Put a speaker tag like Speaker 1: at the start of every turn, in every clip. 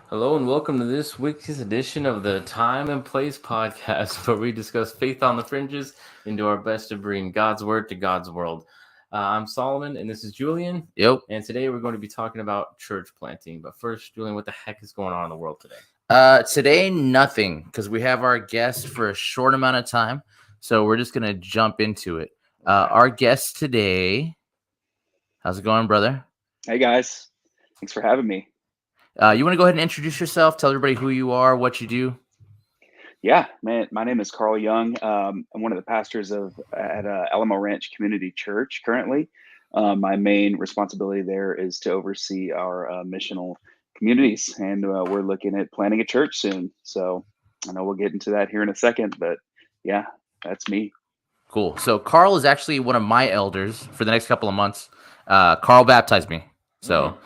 Speaker 1: Hello and welcome to this week's edition of the Time and Place podcast, where we discuss faith on the fringes and do our best to bring God's word to God's world. I'm Solomon, and this is Julian.
Speaker 2: Yep.
Speaker 1: And today we're going to be talking about church planting. But first, Julian, what the heck is going on in the world today?
Speaker 2: Today, nothing, because we have our guest for a short amount of time. So we're just going to jump into it. Our guest today, how's it going, brother?
Speaker 3: Hey, guys. Thanks for having me.
Speaker 2: You want to go ahead and introduce yourself? Tell everybody who you are, what you do.
Speaker 3: Yeah, man. My name is Carl Young. I'm one of the pastors at Alamo Ranch Community Church currently. My main responsibility there is to oversee our missional communities, and we're looking at planning a church soon. So I know we'll get into that here in a second, but yeah, that's me.
Speaker 2: Cool. So Carl is actually one of my elders for the next couple of months. Carl baptized me, so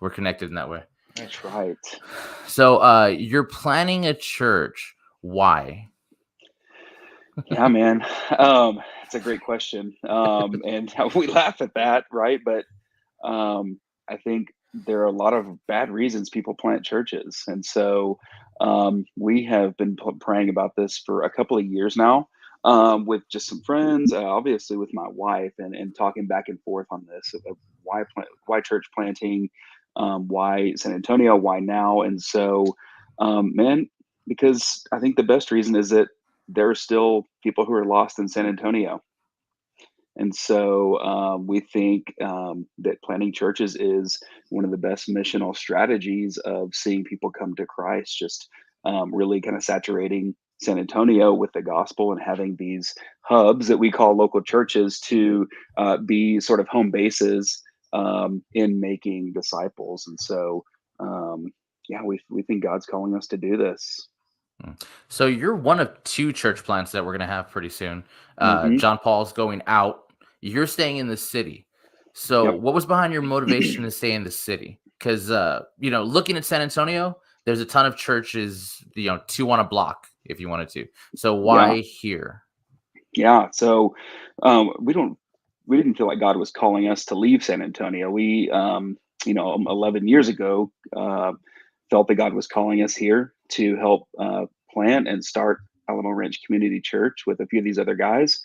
Speaker 2: we're connected in that way.
Speaker 3: That's right.
Speaker 2: So you're planning a church. Why?
Speaker 3: Yeah, man. It's a great question. And we laugh at that, right? But I think there are a lot of bad reasons people plant churches. And so we have been praying about this for a couple of years now, with just some friends, obviously with my wife, and talking back and forth on this of why church planting, why San Antonio, why now. And so, man, because I think the best reason is that there are still people who are lost in San Antonio. And so we think that planting churches is one of the best missional strategies of seeing people come to Christ, just really kind of saturating San Antonio with the gospel and having these hubs that we call local churches to be sort of home bases in making disciples. And so, yeah, we think God's calling us to do this.
Speaker 2: So you're one of two church plants that we're going to have pretty soon.
Speaker 3: Hmm.
Speaker 2: John Paul's going out. You're staying in the city. So
Speaker 3: Yep.
Speaker 2: what was behind your motivation to stay in the city? Because, looking at San Antonio, there's a ton of churches, two on a block if you wanted to. So
Speaker 3: Yeah.
Speaker 2: why here?
Speaker 3: Yeah. So we didn't feel like God was calling us to leave San Antonio. We 11 years ago felt that God was calling us here to help plant and start Alamo Ranch Community Church with a few of these other guys,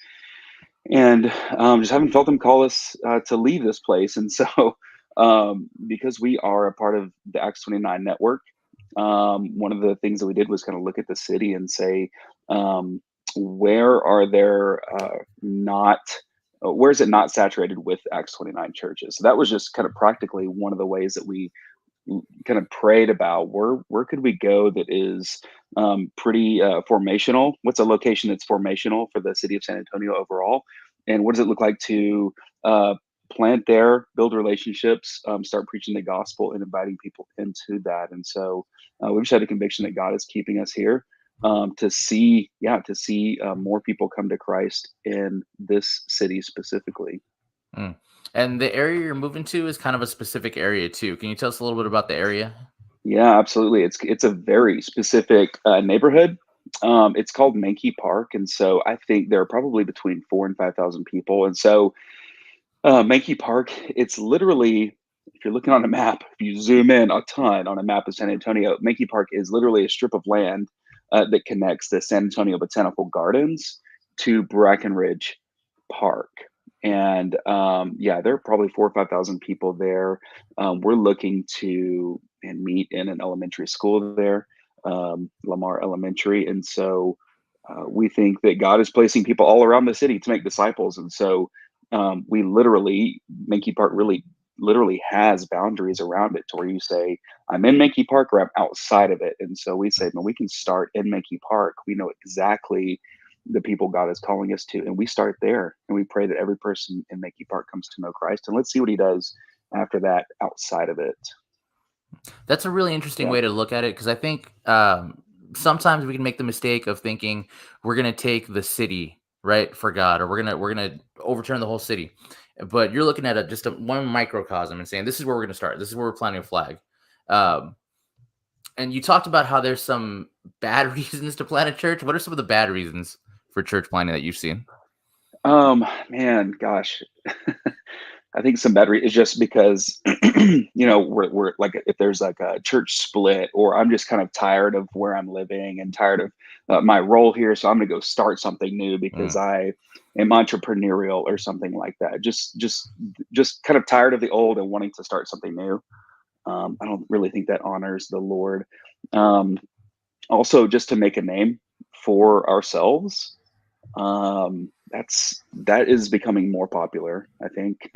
Speaker 3: and just haven't felt him call us to leave this place. And so because we are a part of the Acts 29 network, one of the things that we did was kind of look at the city and say, um, where are there not where is it not saturated with Acts 29 churches? So that was just kind of practically one of the ways that we kind of prayed about where could we go that is pretty formational. What's a location that's formational for the city of San Antonio overall, and what does it look like to uh, plant there, build relationships, start preaching the gospel, and inviting people into that. And so we just had a conviction that God is keeping us here to see more people come to Christ in this city specifically.
Speaker 2: Mm. And the area you're moving to is kind of a specific area too. Can you tell us a little bit about the area?
Speaker 3: Yeah, absolutely. It's a very specific neighborhood. It's called Mankey Park, and so I think there are probably between 4,000 and 5,000 people. And so Mankey Park, it's literally, if you're looking on a map, if you zoom in a ton on a map of San Antonio, Mankey Park is literally a strip of land that connects the San Antonio Botanical Gardens to Brackenridge Park. And yeah, there are probably 4,000 or 5,000 people there. We're looking to and meet in an elementary school there, Lamar Elementary. And so we think that God is placing people all around the city to make disciples. And so we literally, Mankey Park really literally has boundaries around it to where you say, I'm in Mankey Park or I'm outside of it. And so we say, no, we can start in Mankey Park. We know exactly the people God is calling us to, and we start there. And we pray that every person in Mankey Park comes to know Christ. And let's see what he does after that outside of it.
Speaker 2: That's a really interesting way to look at it, because I think sometimes we can make the mistake of thinking we're going to take the city, right, for God, or we're gonna overturn the whole city. But you're looking at just one microcosm and saying this is where we're going to start. This is where we're planting a flag. Um, and you talked about how there's some bad reasons to plant a church. What are some of the bad reasons for church planting that you've seen?
Speaker 3: Man, gosh. I think some bad is just because, we're like, if there's like a church split, or I'm just kind of tired of where I'm living and tired of my role here. So I'm going to go start something new because
Speaker 2: Mm.
Speaker 3: I am entrepreneurial or something like that. Just kind of tired of the old and wanting to start something new. I don't really think that honors the Lord. Also, just to make a name for ourselves, that is becoming more popular, I think,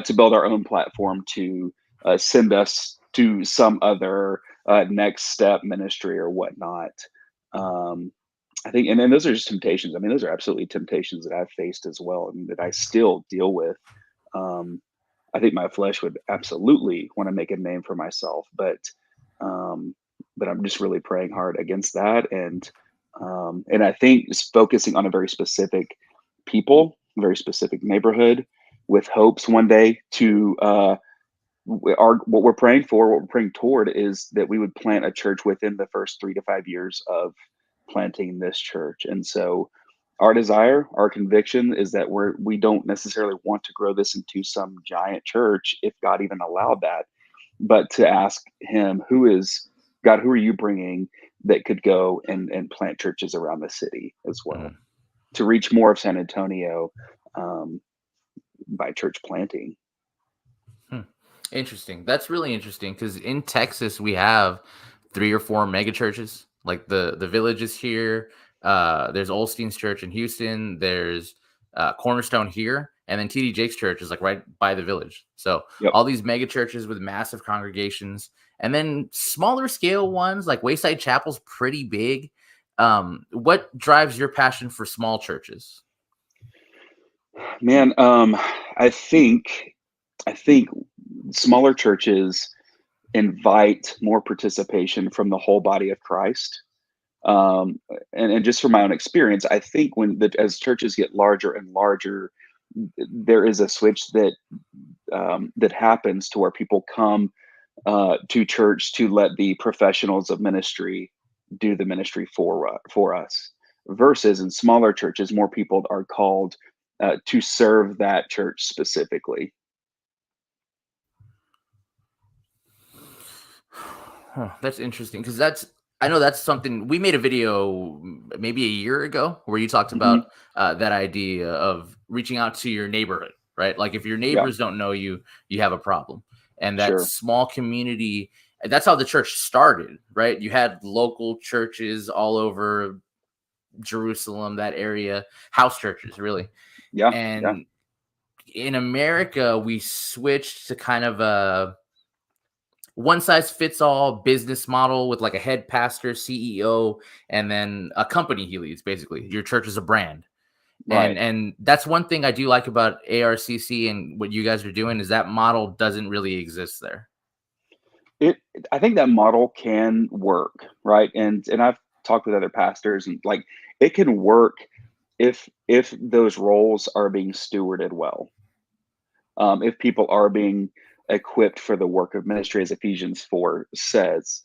Speaker 3: to build our own platform to send us to some other next step ministry or whatnot. I think, and then those are just temptations. I mean, those are absolutely temptations that I've faced as well, and that I still deal with. Um, I think my flesh would absolutely want to make a name for myself, um, but I'm just really praying hard against that, and I think just focusing on a very specific people, very specific neighborhood, with hopes one day to what we're praying for, what we're praying toward, is that we would plant a church within the first 3 to 5 years of planting this church. And so our desire, our conviction is that we don't necessarily want to grow this into some giant church, if God even allowed that, but to ask him, God, who are you bringing that could go and plant churches around the city as well,
Speaker 2: Mm.
Speaker 3: to reach more of San Antonio, um, by church planting.
Speaker 2: Interesting. That's really interesting, because in Texas we have 3 or 4 mega churches. Like the Village is here. There's Olstein's Church in Houston. There's Cornerstone here, and then TD Jake's Church is like right by the Village. So
Speaker 3: Yep.
Speaker 2: all these mega churches with massive congregations, and then smaller scale ones like Wayside Chapel's pretty big. What drives your passion for small churches?
Speaker 3: Man, I think smaller churches invite more participation from the whole body of Christ. Um, and just from my own experience, I think as churches get larger and larger, there is a switch that happens to where people come to church to let the professionals of ministry do the ministry for us. Versus in smaller churches, more people are called to serve that church specifically.
Speaker 2: Huh, that's interesting, because I know that's something we made a video maybe a year ago where you talked
Speaker 3: Hmm.
Speaker 2: about that idea of reaching out to your neighborhood, right? Like if your
Speaker 3: Yeah,
Speaker 2: neighbors don't know you, you have a problem. And that
Speaker 3: sure.
Speaker 2: small community, that's how the church started, right? You had local churches all over Jerusalem, that area, house churches, really.
Speaker 3: Yeah, yeah,
Speaker 2: And in America, we switched to kind of a one size fits all business model with like a head pastor, CEO, and then a company he leads. Basically, your church is a brand.
Speaker 3: right.
Speaker 2: And that's one thing I do like about ARCC and what you guys are doing, is that model doesn't really exist there.
Speaker 3: It I think that model can work, right? And I've talked with other pastors, and like, it can work if those roles are being stewarded well. If people are being equipped for the work of ministry, as Ephesians 4 says,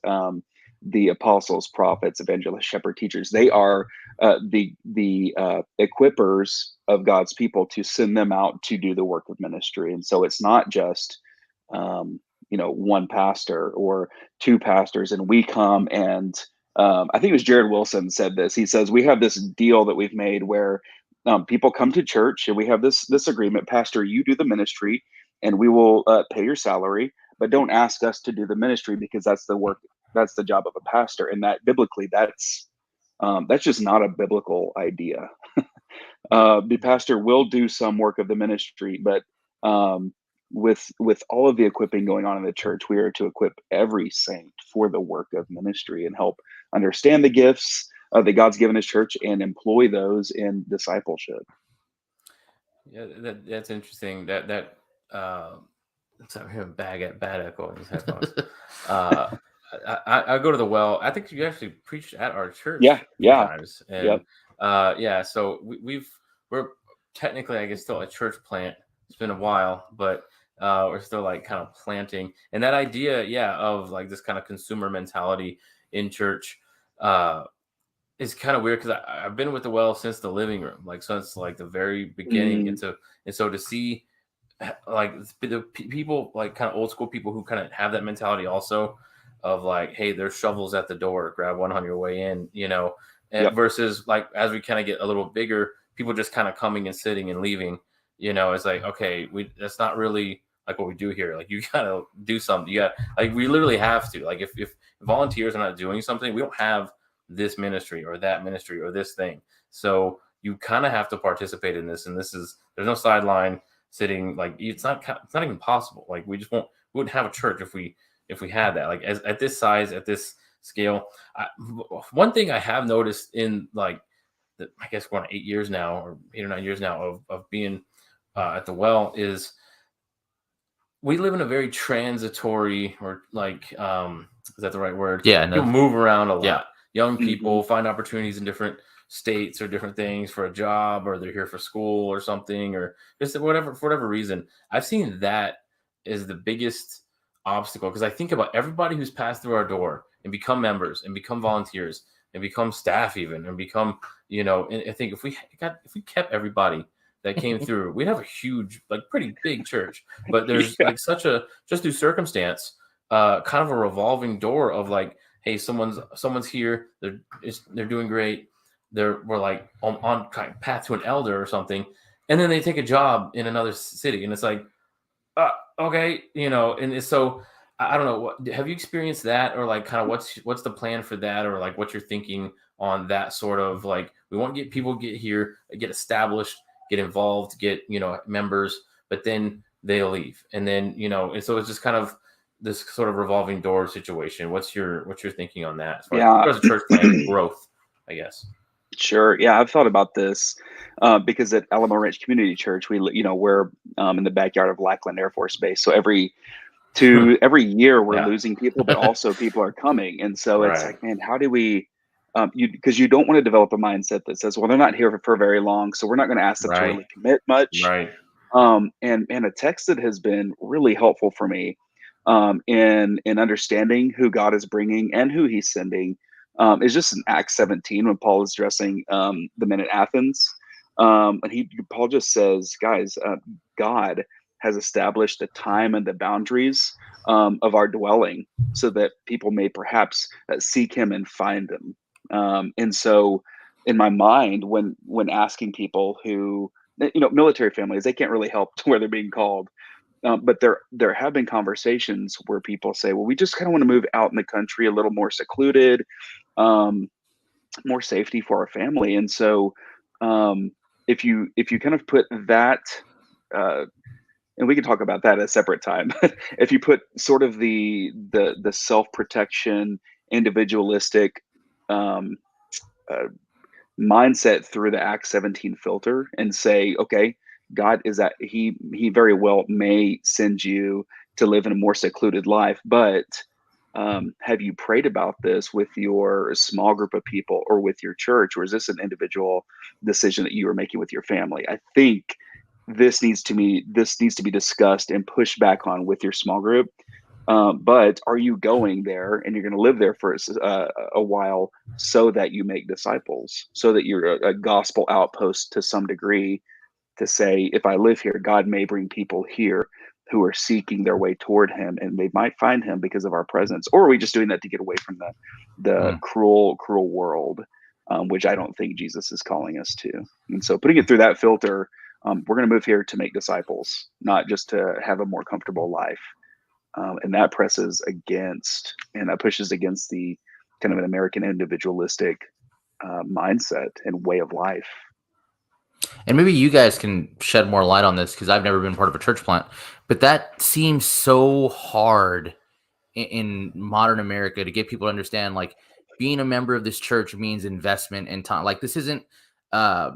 Speaker 3: the apostles, prophets, evangelists, shepherd, teachers, they are the equippers of God's people to send them out to do the work of ministry. And so it's not just one pastor or two pastors, and we come and I think it was Jared Wilson said this. He says, we have this deal that we've made where people come to church, and we have this agreement. Pastor, you do the ministry, and we will pay your salary, but don't ask us to do the ministry, because that's the work, that's the job of a pastor. And that biblically, that's just not a biblical idea. The pastor will do some work of the ministry, but with all of the equipping going on in the church, we are to equip every saint for the work of ministry and help understand the gifts that God's given His church and employ those in discipleship.
Speaker 1: Yeah, that's interesting. Sorry, I have a bad echo in these headphones. I go to the well. I think you actually preached at our church
Speaker 3: Yeah,
Speaker 1: a few
Speaker 3: yeah,
Speaker 1: times,
Speaker 3: yep,
Speaker 1: and yeah. So we're technically, I guess, still a church plant. It's been a while, but we're still like kind of planting. And that idea, yeah, of like this kind of consumer mentality in church, is kind of weird, because I've been with the well since the living room, like since like the very beginning,
Speaker 3: mm,
Speaker 1: and so to see like the people, like kind of old school people who kind of have that mentality also of like, hey, there's shovels at the door, grab one on your way in,
Speaker 3: Yep.
Speaker 1: versus like as we kind of get a little bigger, people just kind of coming and sitting and leaving, it's like, okay, that's not really like what we do here. Like you gotta do something. You got like we literally have to. Like if volunteers are not doing something, we don't have this ministry or that ministry or this thing. So you kind of have to participate in this. And there's no sideline sitting, like it's not even possible. Like we wouldn't have a church if we had that, like at this size, at this scale. One thing I have noticed in like I guess going 8 years now, or 8 or 9 years now of being at the well, is we live in a very transitory, or like is that the right word?
Speaker 2: Yeah,
Speaker 1: People move around a lot.
Speaker 2: Yeah.
Speaker 1: Young people find opportunities in different states or different things for a job, or they're here for school or something, or just for whatever reason. I've seen that is the biggest obstacle, because I think about everybody who's passed through our door and become members and become volunteers and become staff even, and become, and I think if we kept everybody that came through, we'd have a huge, like pretty big church. But there's like such a, just through circumstance, kind of a revolving door of like, hey, someone's here, they're doing great, we're like on kind of path to an elder or something, and then they take a job in another city, and it's like, okay, and so I don't know, what have you experienced that, or like kind of what's the plan for that, or like what you're thinking on that sort of, like, we want to get people get here, get established, get involved, get members, but then they leave, and then and so it's just kind of this sort of revolving door situation. What's your thinking on that as far as church plant growth, I guess?
Speaker 3: Sure. Yeah, I've thought about this because at Alamo Ranch Community Church, we're in the backyard of Lackland Air Force Base. So every year we're losing people, but also people are coming. And so it's like, man, how do we, because you don't want to develop a mindset that says, well, they're not here for very long, so we're not going to ask them to really commit much.
Speaker 1: Right.
Speaker 3: And a text that has been really helpful for me in understanding who God is bringing and who he's sending is just in Acts 17, when Paul is addressing the men at Athens. And Paul just says, guys, God has established the time and the boundaries of our dwelling so that people may perhaps seek him and find him. And so in my mind, when asking people who, military families, they can't really help to where they're being called. But there have been conversations where people say, well, we just kind of want to move out in the country, a little more secluded, more safety for our family. And so if you kind of put that, and we can talk about that at a separate time, if you put sort of the self-protection, individualistic mindset through the Acts 17 filter and say, okay, God is that he very well may send you to live in a more secluded life, but have you prayed about this with your small group of people or with your church, or is this an individual decision that you are making with your family? I think this needs to be discussed and pushed back on with your small group. But are you going there and you're going to live there for a while so that you make disciples, so that you're a gospel outpost to some degree, to say, if I live here, God may bring people here who are seeking their way toward him, and they might find him because of our presence? Or are we just doing that to get away from the cruel world, which I don't think Jesus is calling us to? And so putting it through that filter, we're going to move here to make disciples, not just to have a more comfortable life. And that pushes against the kind of an American individualistic mindset and way of life.
Speaker 2: And maybe you guys can shed more light on this, because I've never been part of a church plant, but that seems so hard in modern America to get people to understand, like, being a member of this church means investment and time. Like, this isn't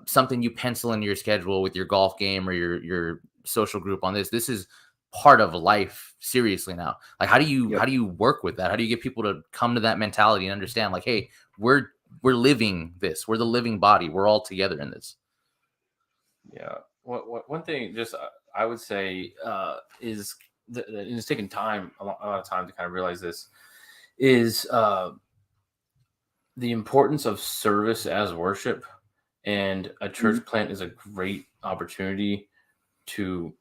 Speaker 2: something you pencil into your schedule with your golf game or your social group on this. This is part of life seriously now. Like, how do you work with that? How do you get people to come to that mentality and understand, like, hey, we're living this. We're the living body. We're all together in this.
Speaker 1: Yeah. One thing, just I would say, is it's taken time, a lot of time to kind of realize this, is the importance of service as worship. And a church plant is a great opportunity to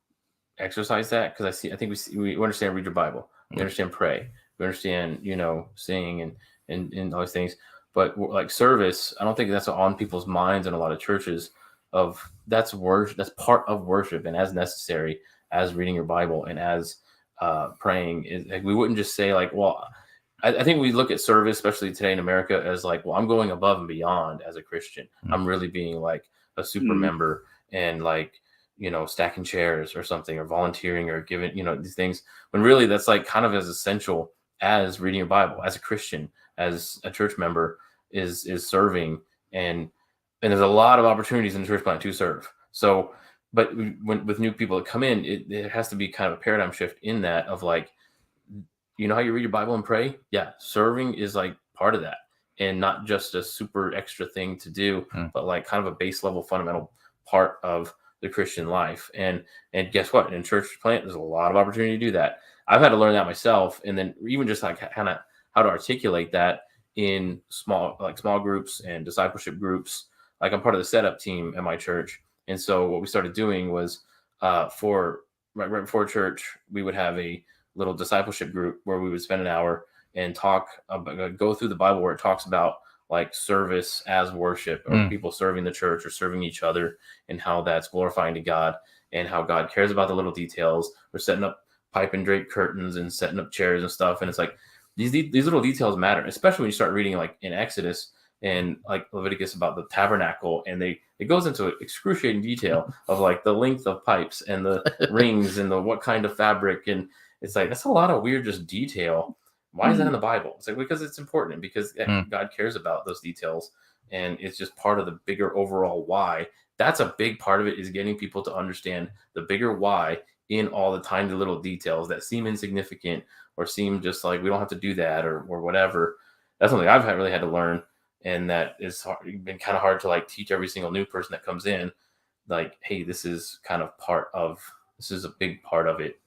Speaker 1: exercise that, because I think we understand read your Bible, we understand pray, we understand sing and all these things, but like service, I don't think that's on people's minds in a lot of churches. Of that's worship, that's part of worship, and as necessary as reading your Bible and as praying. Is like, we wouldn't just say like, well, I think we look at service, especially today in America, as like, well, I'm going above and beyond as a Christian. I'm really being like a super member and like, stacking chairs or something, or volunteering or giving, these things, when really that's like kind of as essential as reading your Bible. As a Christian, as a church member, is serving. And there's a lot of opportunities in the church plant to serve. So, but with new people that come in, it has to be kind of a paradigm shift in that of like, how you read your Bible and pray? Yeah, serving is like part of that, and not just a super extra thing to do, but like kind of a base level fundamental part of the Christian life. And guess what? In church plant, there's a lot of opportunity to do that. I've had to learn that myself, and then even just like kind of how to articulate that in small groups and discipleship groups. Like, I'm part of the setup team at my church, and so what we started doing was right before church, we would have a little discipleship group where we would spend an hour and talk about, go through the Bible where it talks about like service as worship, or people serving the church or serving each other, and how that's glorifying to God, and how God cares about the little details. We're setting up pipe and drape curtains and setting up chairs and stuff. And it's like, these little details matter, especially when you start reading like in Exodus and like Leviticus about the tabernacle, and it goes into excruciating detail of like the length of pipes and the rings and the what kind of fabric. And it's like, that's a lot of weird just detail. Why is that in the Bible? It's like, because it's important, because God cares about those details, and it's just part of the bigger overall why. That's a big part of it, is getting people to understand the bigger why in all the tiny little details that seem insignificant or seem just like we don't have to do that or whatever. That's something I've really had to learn, and that is been kind of hard to like teach every single new person that comes in. Like, hey, this is a big part of it.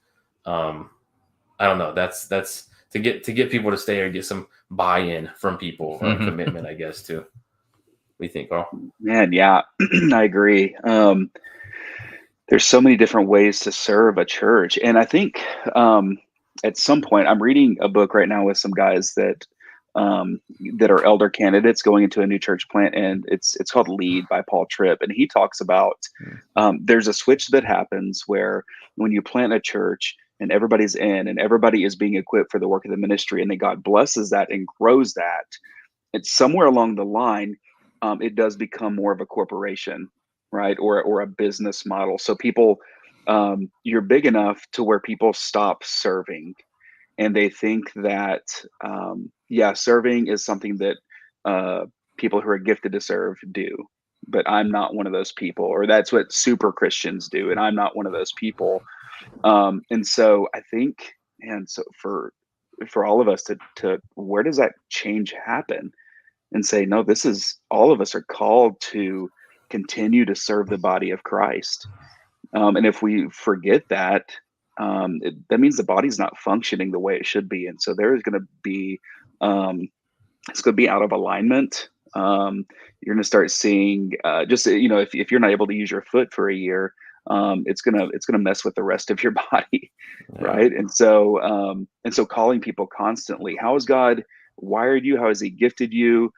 Speaker 1: I don't know. That's to get people to stay or get some buy-in from people, or commitment, I guess, too. What do you think, Carl?
Speaker 3: Man, yeah, I agree. There's so many different ways to serve a church. And I think at some point, I'm reading a book right now with some guys that are elder candidates going into a new church plant, and it's called Lead by Paul Tripp. And he talks about there's a switch that happens where when you plant a church and everybody's in and everybody is being equipped for the work of the ministry, and then God blesses that and grows that, it's somewhere along the line, it does become more of a corporation, right? Or a business model. So people, you're big enough to where people stop serving, and they think that, serving is something that people who are gifted to serve do, but I'm not one of those people, or that's what super Christians do, and I'm not one of those people. And so I think, and so for all of us to where does that change happen? And say, no, this is, all of us are called to continue to serve the body of Christ. And if we forget that, that means the body's not functioning the way it should be. And so there is going to be, it's going to be out of alignment. You're going to start seeing, if you're not able to use your foot for a year, it's going to mess with the rest of your body. Right. And so calling people constantly, how has God wired you? How has he gifted you?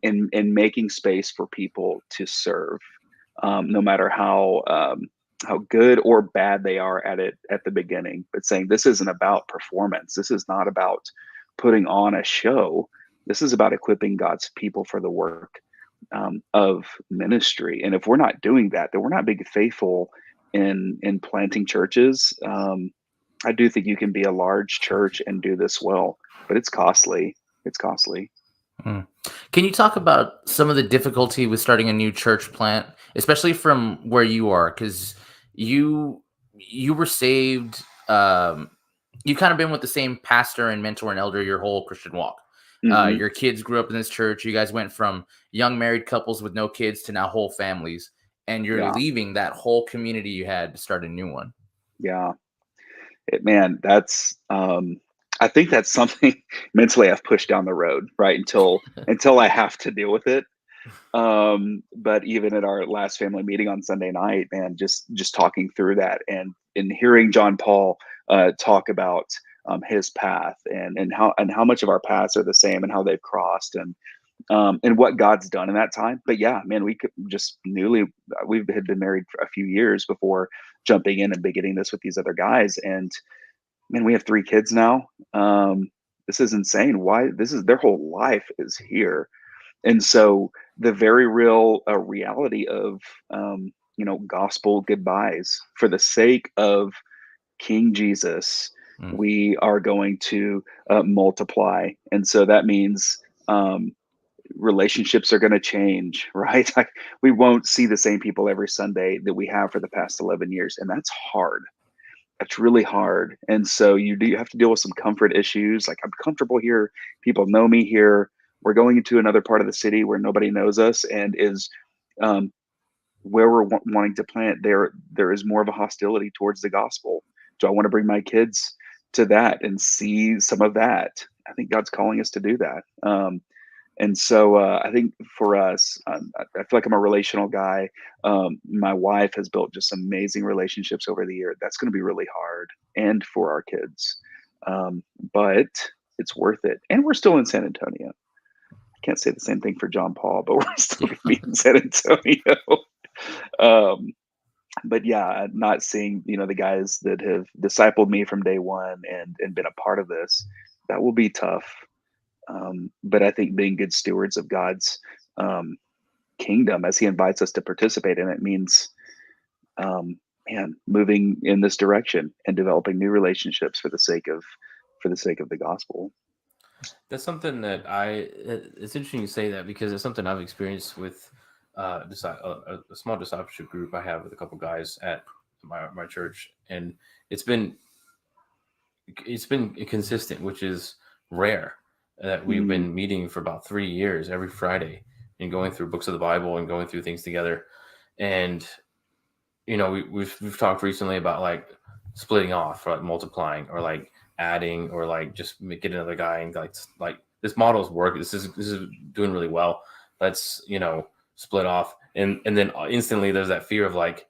Speaker 3: In making space for people to serve, no matter how good or bad they are at it at the beginning. But saying, this isn't about performance. This is not about putting on a show. This is about equipping God's people for the work of ministry. And if we're not doing that, then we're not being faithful in planting churches. I do think you can be a large church and do this well, but it's costly. It's costly.
Speaker 2: Can you talk about some of the difficulty with starting a new church plant, especially from where you are? Because you were saved. You kind of been with the same pastor and mentor and elder your whole Christian walk. Your kids grew up in this church. You guys went from young married couples with no kids to now whole families, and you're leaving that whole community you had to start a new one.
Speaker 3: Yeah, that's. I think that's something mentally I've pushed down the road, right? Until I have to deal with it. But even at our last family meeting on Sunday night, man, just talking through that and hearing John Paul talk about his path and how much of our paths are the same and how they've crossed and what God's done in that time. But yeah, man, we had been married for a few years before jumping in and beginning this with these other guys. And man, we have 3 kids now. This is insane. Why? Their whole life is here. And so the very real reality of, gospel goodbyes for the sake of King Jesus, we are going to multiply. And so that means relationships are going to change, right? Like we won't see the same people every Sunday that we have for the past 11 years. And that's hard. That's really hard. And so you have to deal with some comfort issues. Like I'm comfortable here. People know me here. We're going into another part of the city where nobody knows us and is where we're wanting to plant. There is more of a hostility towards the gospel. Do I want to bring my kids to that and see some of that? I think God's calling us to do that. And so I think for us, I feel like I'm a relational guy. My wife has built just amazing relationships over the year. That's going to be really hard and for our kids. But it's worth it. And we're still in San Antonio. I can't say the same thing for John Paul, but we're still going to be in San Antonio. But yeah, not seeing, the guys that have discipled me from day one and been a part of this, that will be tough. But I think being good stewards of God's kingdom as he invites us to participate in it means, moving in this direction and developing new relationships for the sake of the gospel.
Speaker 1: That's something that it's interesting you say that because it's something I've experienced with a small discipleship group I have with a couple guys at my church. And it's been consistent, which is rare. That we've been meeting for about 3 years every Friday and going through books of the Bible and going through things together. And, we've talked recently about like splitting off or like multiplying or like adding or like just get another guy and like this model is working. This is doing really well. Let's, split off. And then instantly there's that fear of like,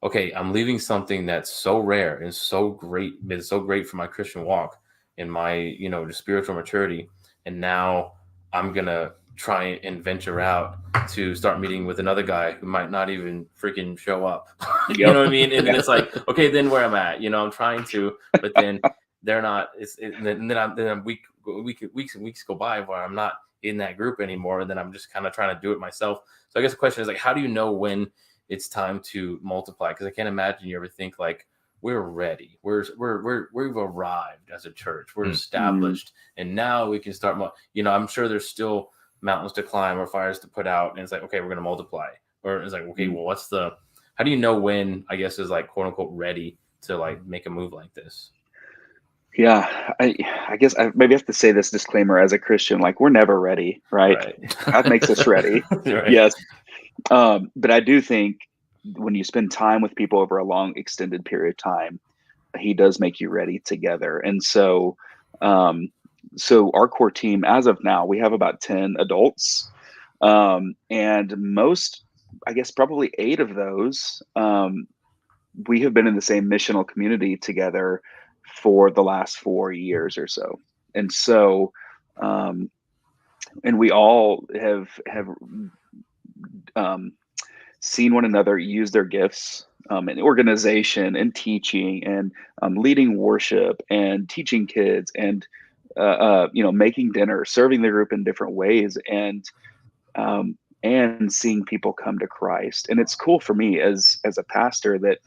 Speaker 1: okay, I'm leaving something that's so rare and so great, been so great for my Christian walk and my, just spiritual maturity. And now I'm going to try and venture out to start meeting with another guy who might not even freaking show up. You know what I mean? And then it's like, okay, then where I'm at, I'm trying to, but then they're not, then weeks and weeks go by where I'm not in that group anymore. And then I'm just kind of trying to do it myself. So I guess the question is like, how do you know when it's time to multiply? Because I can't imagine you ever think like, we're ready. We've arrived as a church. We're established, and now we can start. I'm sure there's still mountains to climb or fires to put out, and it's like, okay, we're going to multiply. Or it's like, okay, well, how do you know when? I guess is like quote unquote ready to like make a move like this.
Speaker 3: Yeah, I guess I maybe have to say this disclaimer as a Christian, like we're never ready, right? God makes us ready. Right. Yes, but I do think when you spend time with people over a long extended period of time, he does make you ready together. And so our core team as of now, we have about 10 adults, and most, I guess probably 8 of those we have been in the same missional community together for the last 4 years or so. And so and we all have seen one another use their gifts in organization and teaching and leading worship and teaching kids and making dinner, serving the group in different ways, and seeing people come to Christ. And it's cool for me as a pastor that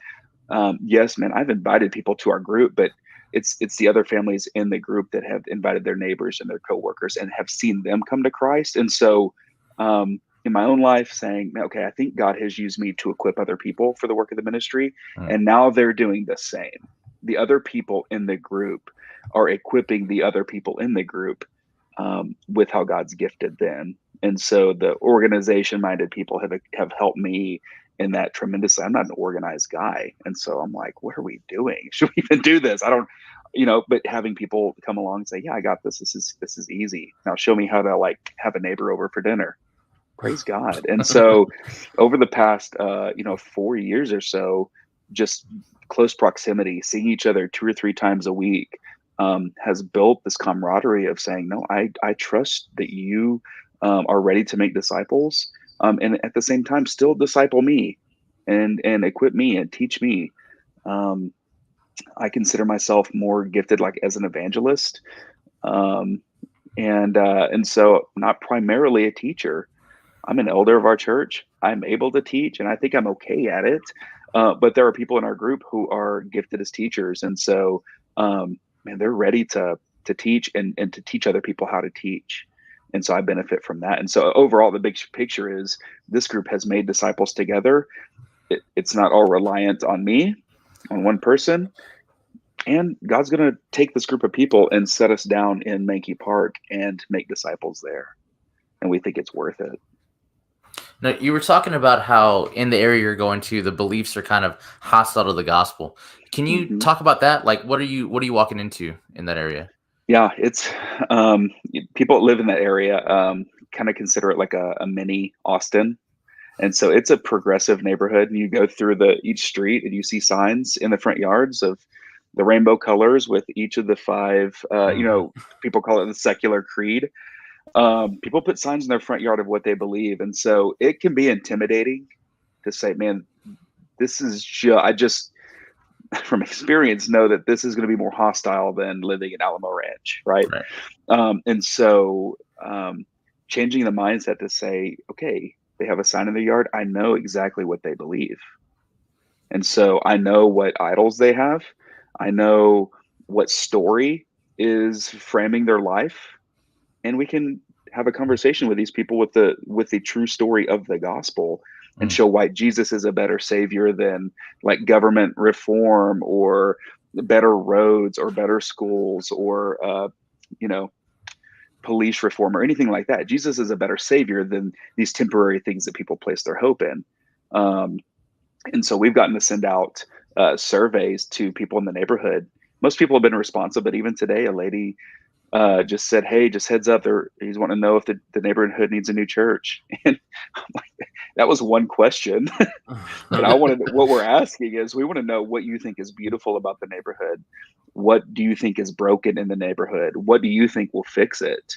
Speaker 3: yes, man, I've invited people to our group, but it's the other families in the group that have invited their neighbors and their coworkers and have seen them come to Christ. And so in my own life saying, okay, I think God has used me to equip other people for the work of the ministry. And now they're doing the same. The other people in the group are equipping the other people in the group with how God's gifted them. And so the organization-minded people have helped me in that tremendously. I'm not an organized guy. And so I'm like, what are we doing? Should we even do this? I don't, but having people come along and say, yeah, I got this. This is easy. Now show me how to like have a neighbor over for dinner. Praise God. And so over the past, 4 years or so, just close proximity, seeing each other 2 or 3 times a week, has built this camaraderie of saying, no, I trust that you are ready to make disciples, and at the same time still disciple me and equip me and teach me. Um, I consider myself more gifted like as an evangelist. Um, and so not primarily a teacher. I'm an elder of our church. I'm able to teach, and I think I'm okay at it. But there are people in our group who are gifted as teachers, and so man, they're ready to teach and to teach other people how to teach. And so I benefit from that. And so overall, the big picture is this group has made disciples together. It's not all reliant on me, on one person. And God's going to take this group of people and set us down in Mankey Park and make disciples there. And we think it's worth it.
Speaker 2: Now, you were talking about how in the area you're going to, the beliefs are kind of hostile to the gospel. Can you talk about that? Like, what are you walking into in that area?
Speaker 3: Yeah, it's people that live in that area kind of consider it like a mini Austin. And so it's a progressive neighborhood, and you go through each street and you see signs in the front yards of the rainbow colors with each of the 5, people call it the secular creed. People put signs in their front yard of what they believe. And so it can be intimidating to say, man, this is I just, from experience, know that this is going to be more hostile than living in Alamo Ranch. Right. And so changing the mindset to say, okay, they have a sign in their yard. I know exactly what they believe. And so I know what idols they have. I know what story is framing their life. And we can have a conversation with these people with the true story of the gospel and show why Jesus is a better savior than like government reform or better roads or better schools or, police reform or anything like that. Jesus is a better savior than these temporary things that people place their hope in. And so we've gotten to send out surveys to people in the neighborhood. Most people have been responsive, but even today, a lady just said, hey, just heads up, he's wanting to know if the neighborhood needs a new church. And I'm like, that was one question. But what we're asking is, we want to know what you think is beautiful about the neighborhood. What do you think is broken in the neighborhood? What do you think will fix it?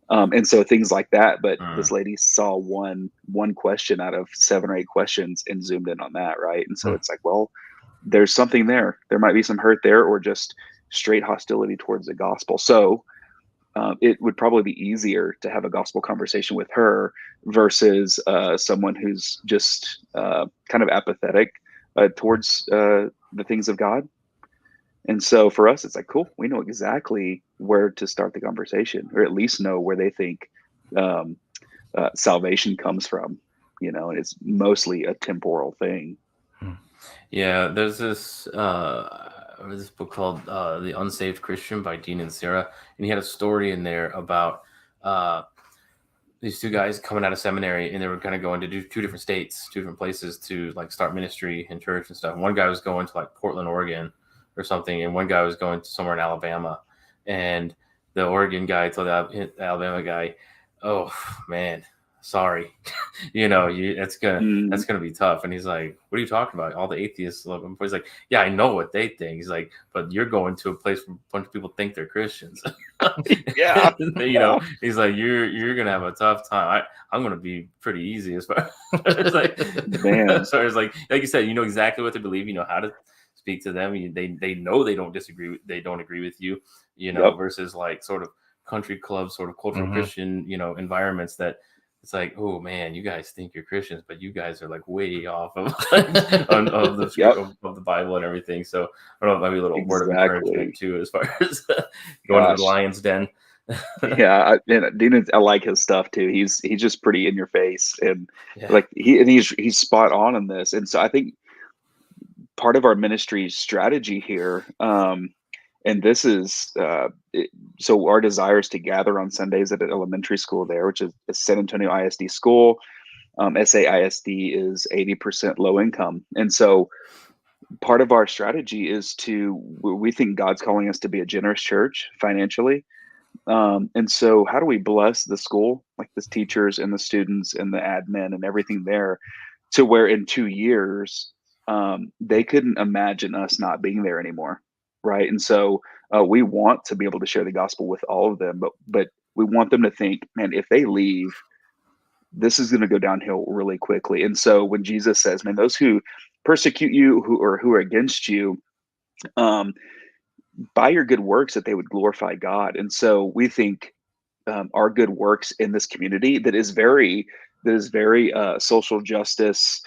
Speaker 3: And so things like that. But this lady saw one question out of 7 or 8 questions and zoomed in on that. Right. And so it's like, well, there's something there. There might be some hurt there, or just straight hostility towards the gospel. So it would probably be easier to have a gospel conversation with her versus someone who's just kind of apathetic towards the things of God. And so for us, it's like, cool, we know exactly where to start the conversation, or at least know where they think salvation comes from, and it's mostly a temporal thing.
Speaker 1: Yeah, there's this book called The Unsaved Christian by Dean and Sarah, and he had a story in there about these 2 guys coming out of seminary, and they were kind of going to do 2 different states, 2 different places to like start ministry and church and stuff. One guy was going to like Portland, Oregon or something, and one guy was going to somewhere in Alabama, and the Oregon guy told the Alabama guy, oh man, sorry, that's gonna be tough. And he's like, what are you talking about? All the atheists love him. He's like, yeah, I know what they think. He's like, but you're going to a place where a bunch of people think they're Christians.
Speaker 3: Yeah.
Speaker 1: He's like, you're gonna have a tough time. I'm gonna be pretty easy as far as like,
Speaker 3: man.
Speaker 1: So it's like you said, you know exactly what they believe, you know how to speak to them. They know they don't agree with you, versus like sort of country club, sort of cultural Christian, environments that it's like, oh man, you guys think you're Christians, but you guys are like way off of the Bible and everything. So I don't know, maybe a little word of encouragement too, as far as going to the lion's den.
Speaker 3: Yeah, Dean, I like his stuff too. He's just pretty in your face, and like he's spot on in this. And so I think part of our ministry strategy here, and this is so our desire is to gather on Sundays at an elementary school there, which is a San Antonio ISD school. SAISD is 80% low income, and so part of our strategy is we think God's calling us to be a generous church financially. And so how do we bless the school, like the teachers and the students and the admin and everything there, to where in 2 years they couldn't imagine us not being there anymore, right? And so we want to be able to share the gospel with all of them, but we want them to think, man, if they leave, this is going to go downhill really quickly. And so when Jesus says, man, those who persecute you, who are against you, um, by your good works, that they would glorify God. And so we think our good works in this community that is very social justice,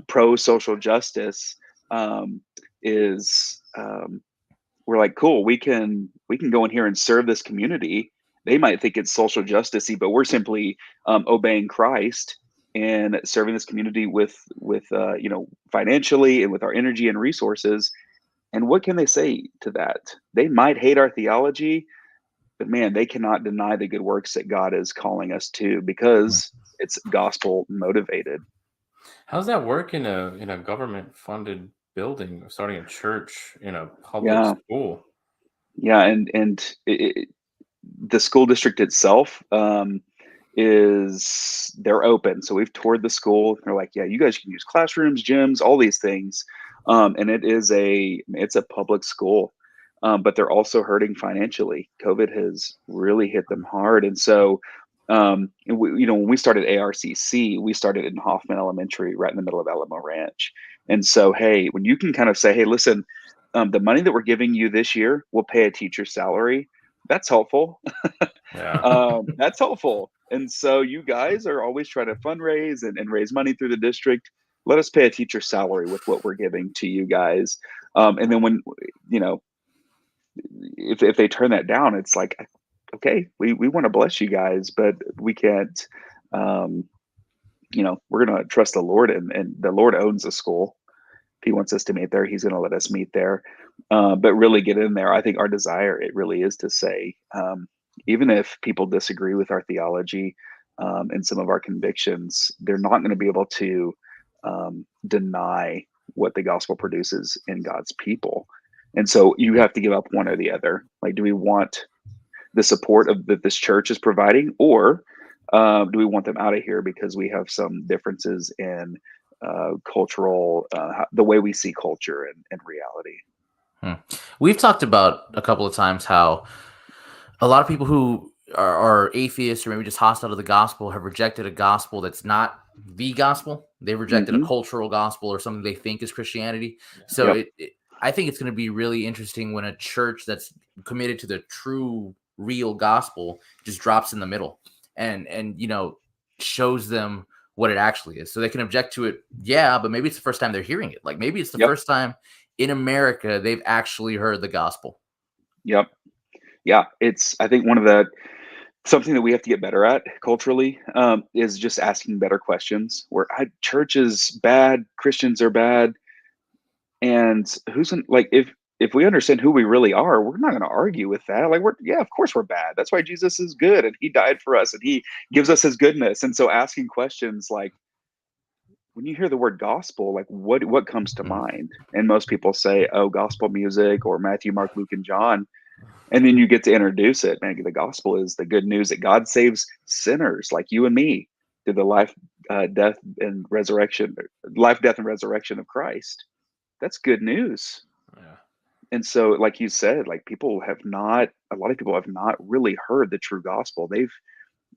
Speaker 3: pro social justice, um, is we're like, cool, we can go in here and serve this community. They might think it's social justicey, but we're simply obeying Christ and serving this community with financially and with our energy and resources. And what can they say to that? They might hate our theology, but man, they cannot deny the good works that God is calling us to, because it's gospel motivated.
Speaker 1: How's that work in a government funded building, starting a church in a public
Speaker 3: Yeah,
Speaker 1: school?
Speaker 3: yeah, and the school district itself is they're open. So we've toured the school. They're like, yeah, you guys can use classrooms, gyms, all these things, and it's a public school, but they're also hurting financially. COVID has really hit them hard, and so when we started ARCC, we started in Hoffman Elementary, right in the middle of Alamo Ranch. And so, hey, when you can kind of say, hey, listen, the money that we're giving you this year will pay a teacher's salary. That's helpful.
Speaker 1: Yeah.
Speaker 3: That's helpful. And so you guys are always trying to fundraise and raise money through the district. Let us pay a teacher's salary with what we're giving to you guys. And then when, you know, if they turn that down, it's like, okay, we want to bless you guys, but we can't, um, we're going to trust the Lord, and the Lord owns the school. If he wants us to meet there, he's going to let us meet there. But really get in there. I think our desire, it really is to say, even if people disagree with our theology and some of our convictions, they're not going to be able to deny what the gospel produces in God's people. And so you have to give up one or the other. Like, do we want the support that this church is providing, or do we want them out of here because we have some differences in cultural, the way we see culture and reality?
Speaker 2: We've talked about a couple of times how a lot of people who are atheists or maybe just hostile to the gospel have rejected a gospel that's not the gospel. They've rejected a
Speaker 3: Hmm.
Speaker 2: cultural gospel or something they think is Christianity. So
Speaker 3: Yep.
Speaker 2: I think it's going to be really interesting when a church that's committed to the true, real gospel just drops in the middle and shows them what it actually is. So they can object to it, yeah, but maybe it's the first time they're hearing it. Like maybe it's the
Speaker 3: Yep.
Speaker 2: first time in America they've actually heard the gospel.
Speaker 3: Yep. Yeah. I think something that we have to get better at culturally is just asking better questions. Where church is bad, Christians are bad, and if we understand who we really are, we're not going to argue with that. Like, of course we're bad. That's why Jesus is good, and he died for us, and he gives us his goodness. And so asking questions like, when you hear the word gospel, like what comes to
Speaker 2: Mhm.
Speaker 3: mind? And most people say, oh, gospel music, or Matthew, Mark, Luke, and John. And then you get to introduce it. Man, the gospel is the good news that God saves sinners like you and me through the life, death, and resurrection of Christ. That's good news.
Speaker 1: Yeah.
Speaker 3: And so, like you said, like a lot of people have not really heard the true gospel.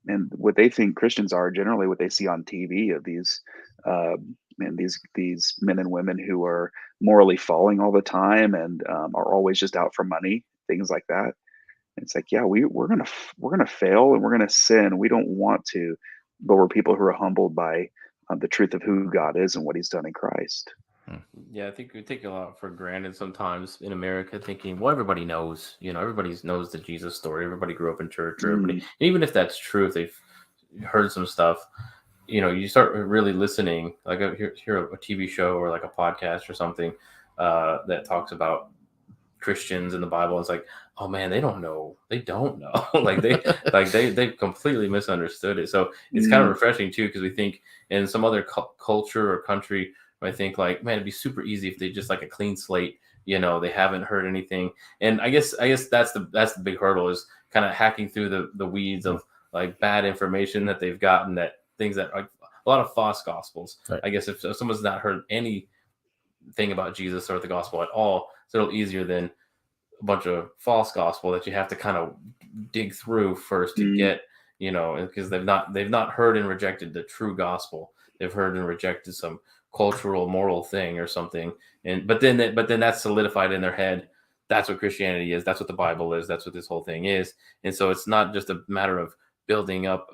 Speaker 3: And what they think Christians are generally what they see on TV of these, and these men and women who are morally falling all the time and are always just out for money, things like that. And it's like, yeah, we're gonna fail and we're gonna sin. We don't want to, but we're people who are humbled by the truth of who God is and what He's done in Christ.
Speaker 1: Yeah, I think we take a lot for granted sometimes in America, thinking, well, everybody knows, everybody knows the Jesus story. Everybody grew up in church, or everybody,
Speaker 3: Mm,
Speaker 1: even if that's true, if they've heard some stuff, you start really listening, like hear a TV show or like a podcast or something that talks about Christians in the Bible. It's like, oh man, they don't know. They don't know. They completely misunderstood it. So it's kind of
Speaker 3: mm,
Speaker 1: refreshing too, because we think in some other culture or country, I think like, man, it'd be super easy if they just like a clean slate. They haven't heard anything. And I guess that's the big hurdle, is kind of hacking through the weeds of like bad information that they've gotten, that things that like a lot of false gospels.
Speaker 2: Right.
Speaker 1: I guess if someone's not heard any thing about Jesus or the gospel at all. It's a little easier than a bunch of false gospel that you have to kind of dig through first to get, because they've not heard and rejected the true gospel. They've heard and rejected some cultural moral thing or something, but then that's solidified in their head. That's what Christianity is. That's what the Bible is. That's what this whole thing is. And so it's not just a matter of building up,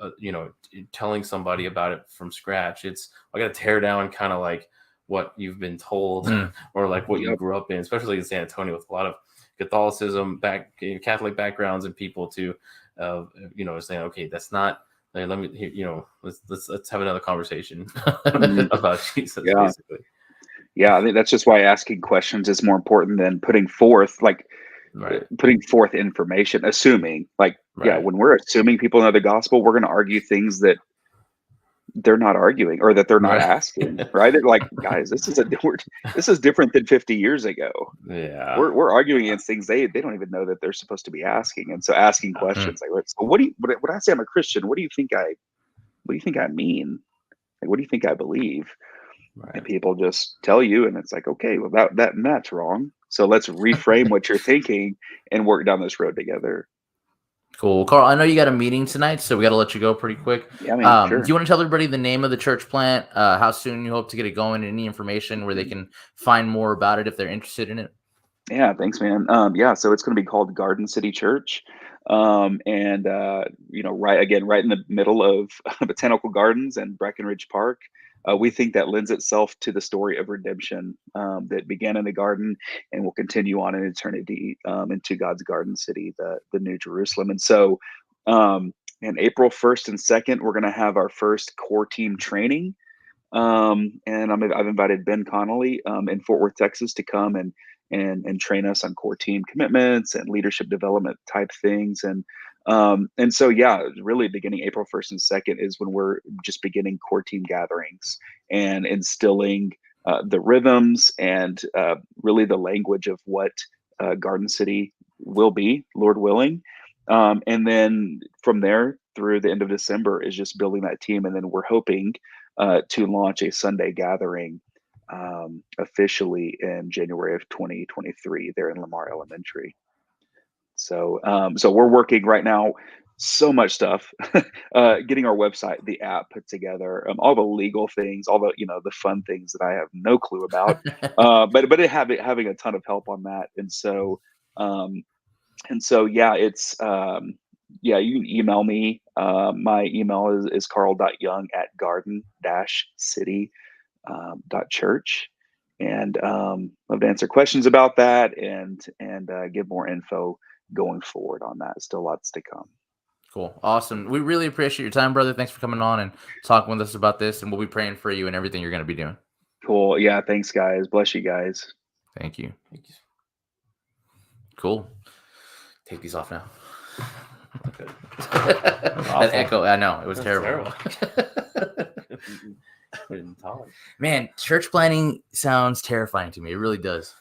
Speaker 1: telling somebody about it from scratch. It's, I got to tear down kind of like what you've been told or like what you grew up in, especially in San Antonio with a lot of Catholicism, Catholic backgrounds, and people to, saying, okay, that's not. Let me, let's have another conversation about Jesus, basically.
Speaker 3: Yeah, I think that's just why asking questions is more important than putting forth information, assuming when we're assuming people know the gospel, we're going to argue things that they're not arguing or that they're not asking, right? They're like, guys, this is different than 50 years ago.
Speaker 1: Yeah.
Speaker 3: We're arguing against things they don't even know that they're supposed to be asking. And so asking questions like, so when I say I'm a Christian, what do you think I mean? Like, what do you think I believe? Right. And people just tell you, and it's like, okay, well, that's wrong. So let's reframe what you're thinking and work down this road together.
Speaker 2: Cool. Carl, I know you got a meeting tonight, so we got to let you go pretty quick.
Speaker 3: Yeah, sure.
Speaker 2: Do you want to tell everybody the name of the church plant, how soon you hope to get it going, any information where they can find more about it if they're interested in it?
Speaker 3: Yeah, thanks, man. So it's going to be called Garden City Church. Right in the middle of Botanical Gardens and Breckenridge Park. We think that lends itself to the story of redemption that began in the garden and will continue on in eternity into God's garden city, the New Jerusalem. And so in April 1st and 2nd, we're going to have our first core team training. And I've invited Ben Connolly in Fort Worth, Texas, to come and train us on core team commitments and leadership development type things. And so, really beginning April 1st and 2nd is when we're just beginning core team gatherings and instilling the rhythms and really the language of what Garden City will be, Lord willing. And then from there through the end of December is just building that team. And then we're hoping to launch a Sunday gathering officially in January of 2023 there in Lamar Elementary. So we're working right now, so much stuff, getting our website, the app put together, all the legal things, all the, the fun things that I have no clue about, but having a ton of help on that. And so, it's, you can email me. My email is carl.young@garden-city.church. And love to answer questions about that and give more info going forward on that. Still lots to come.
Speaker 2: Cool. Awesome. We really appreciate your time, brother. Thanks for coming on and talking with us about this, and we'll be praying for you and everything you're going to be doing.
Speaker 3: Cool. Yeah. Thanks, guys. Bless you guys.
Speaker 2: Thank you. Cool. Take these off now.
Speaker 1: Okay.
Speaker 2: That echo. I know. It was terrible. Man, church planning sounds terrifying to me. It really does.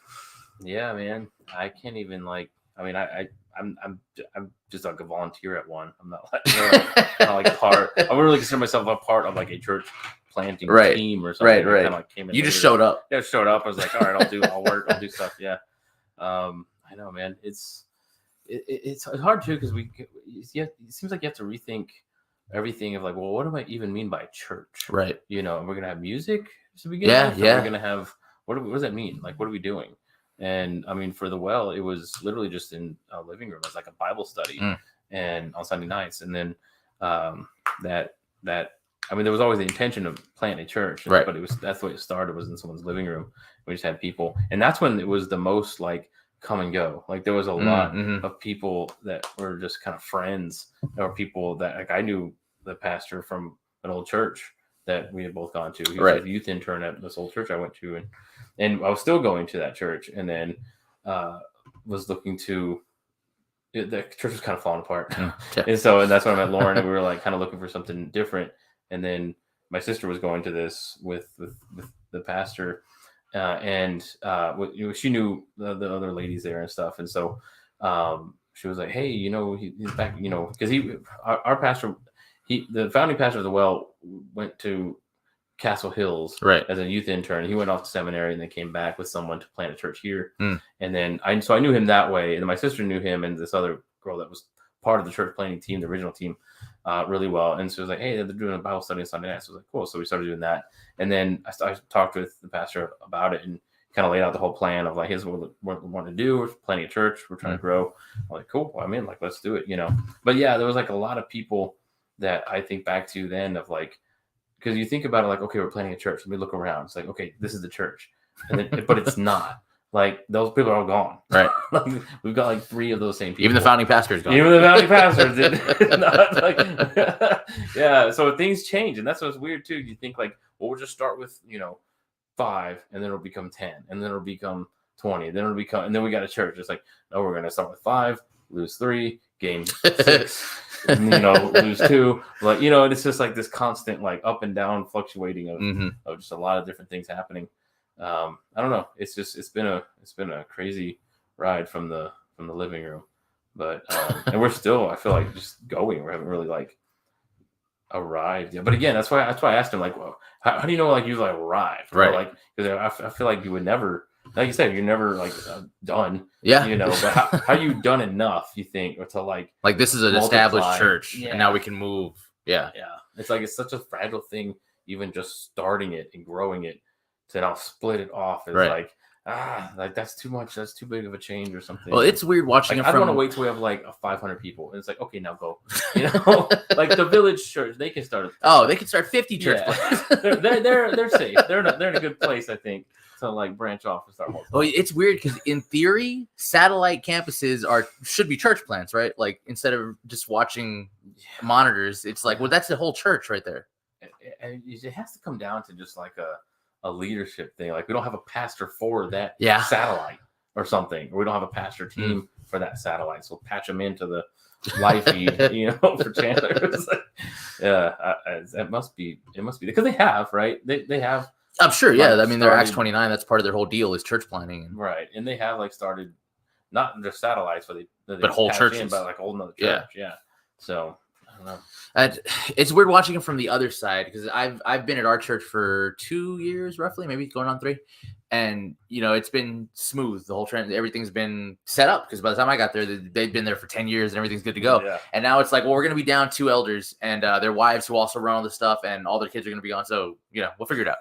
Speaker 1: Yeah, man. I can't even I'm just like a volunteer at one. I'm not like part. I would really consider myself a part of like a church planting team or something.
Speaker 2: Right.
Speaker 1: Kind of
Speaker 2: You just showed up.
Speaker 1: Yeah, showed up. I was like, all right, I'll work, I'll do stuff. Yeah. I know, man. It's hard too because it seems like you have to rethink everything of like, well, what do I even mean by church?
Speaker 2: Right.
Speaker 1: We're gonna have music to begin with.
Speaker 2: Yeah.
Speaker 1: We're gonna have what does that mean? Like, what are we doing? And I mean, for the well, it was literally just in a living room. It was like a Bible study, and on Sunday nights. And then there was always the intention of planting a church,
Speaker 2: right?
Speaker 1: But that's the way it started. Was in someone's living room. We just had people, and that's when it was the most like come and go. Like there was a lot of people that were just kind of friends. There were people that like I knew the pastor from an old church that we had both gone to. He was a youth intern at this old church I went to, and I was still going to that church, and then was looking to the church was kind of falling apart. And that's when I met Lauren, and we were like kind of looking for something different. And then my sister was going to this with the pastor, and she knew the other ladies there and stuff. And so she was like, hey, he's back, because our pastor, the founding pastor of the well went to Castle Hills
Speaker 2: right.
Speaker 1: as a youth intern. He went off to seminary and then came back with someone to plant a church here.
Speaker 2: Mm.
Speaker 1: And then I knew him that way. And then my sister knew him and this other girl that was part of the church planting team, the original team, really well. And so it was like, hey, they're doing a Bible study on Sunday night. So I was like, cool. So we started doing that. And then I talked with the pastor about it and kind of laid out the whole plan of like, here's what we want to do. We're planting a church. We're trying to grow. I'm like, cool. Well, I'm in. Like, let's do it, you know. But yeah, there was like a lot of people that I think back to then of like, because you think about it like, okay, we're planting a church. Let me look around. It's like, okay, this is the church. And then, but it's not. Like, those people are all gone.
Speaker 2: Right.
Speaker 1: Like, we've got like 3 of those same people.
Speaker 2: Even the founding pastor is gone.
Speaker 1: Even the founding pastor did not like, yeah. So things change. And that's what's weird too. You think like, well, we'll just start with, 5 and then it'll become 10 and then it'll become 20. And then we got a church. It's like, no, we're going to start with 5, lose 3, gain 6, lose 2. Like, and it's just like this constant, like up and down fluctuating of just a lot of different things happening. I don't know. It's been a crazy ride from the living room, but, and we're still, I feel like just going, we haven't really like arrived yet. But again, that's why I asked him like, well, how do you know, like you like arrived?
Speaker 2: Right.
Speaker 1: Or, like, because I feel like you would never, like you said, you're never like done.
Speaker 2: Yeah.
Speaker 1: But how you done enough, you think, or to like
Speaker 2: this is an established church,
Speaker 1: yeah.
Speaker 2: and now we can move. Yeah.
Speaker 1: Yeah. It's like it's such a fragile thing, even just starting it and growing it to now split it off is like that's too much. That's too big of a change or something.
Speaker 2: Well, it's weird watching
Speaker 1: like,
Speaker 2: it
Speaker 1: I
Speaker 2: from.
Speaker 1: want to wait till we have like 500 people, and it's like, okay, now go. Like the village church, they can start.
Speaker 2: They can start 50 church plants.
Speaker 1: They're safe. They're in a good place, I think, to like branch off and start.
Speaker 2: Well, it's weird because in theory, satellite campuses should be church plants, right? Like instead of just watching monitors, it's like, well, that's the whole church right there.
Speaker 1: And it has to come down to just like a leadership thing. Like we don't have a pastor for that satellite or something, or we don't have a pastor team for that satellite. So patch them into the live feed, for Chandler. It must be because they have, right? They have.
Speaker 2: I'm sure. Yeah. I mean, they're Acts 29. That's part of their whole deal is church planting.
Speaker 1: Right. And they have like started not just satellites, but
Speaker 2: whole churches.
Speaker 1: But like whole another church. Yeah. So I don't know.
Speaker 2: It's weird watching it from the other side because I've been at our church for 2 years, roughly, maybe going on 3. And, it's been smooth. The whole trend, everything's been set up because by the time I got there, they'd been there for 10 years and everyth's good to go.
Speaker 1: Yeah.
Speaker 2: And now it's like, well, we're going to be down 2 elders and their wives who also run all this stuff and all their kids are going to be gone. So, we'll figure it out.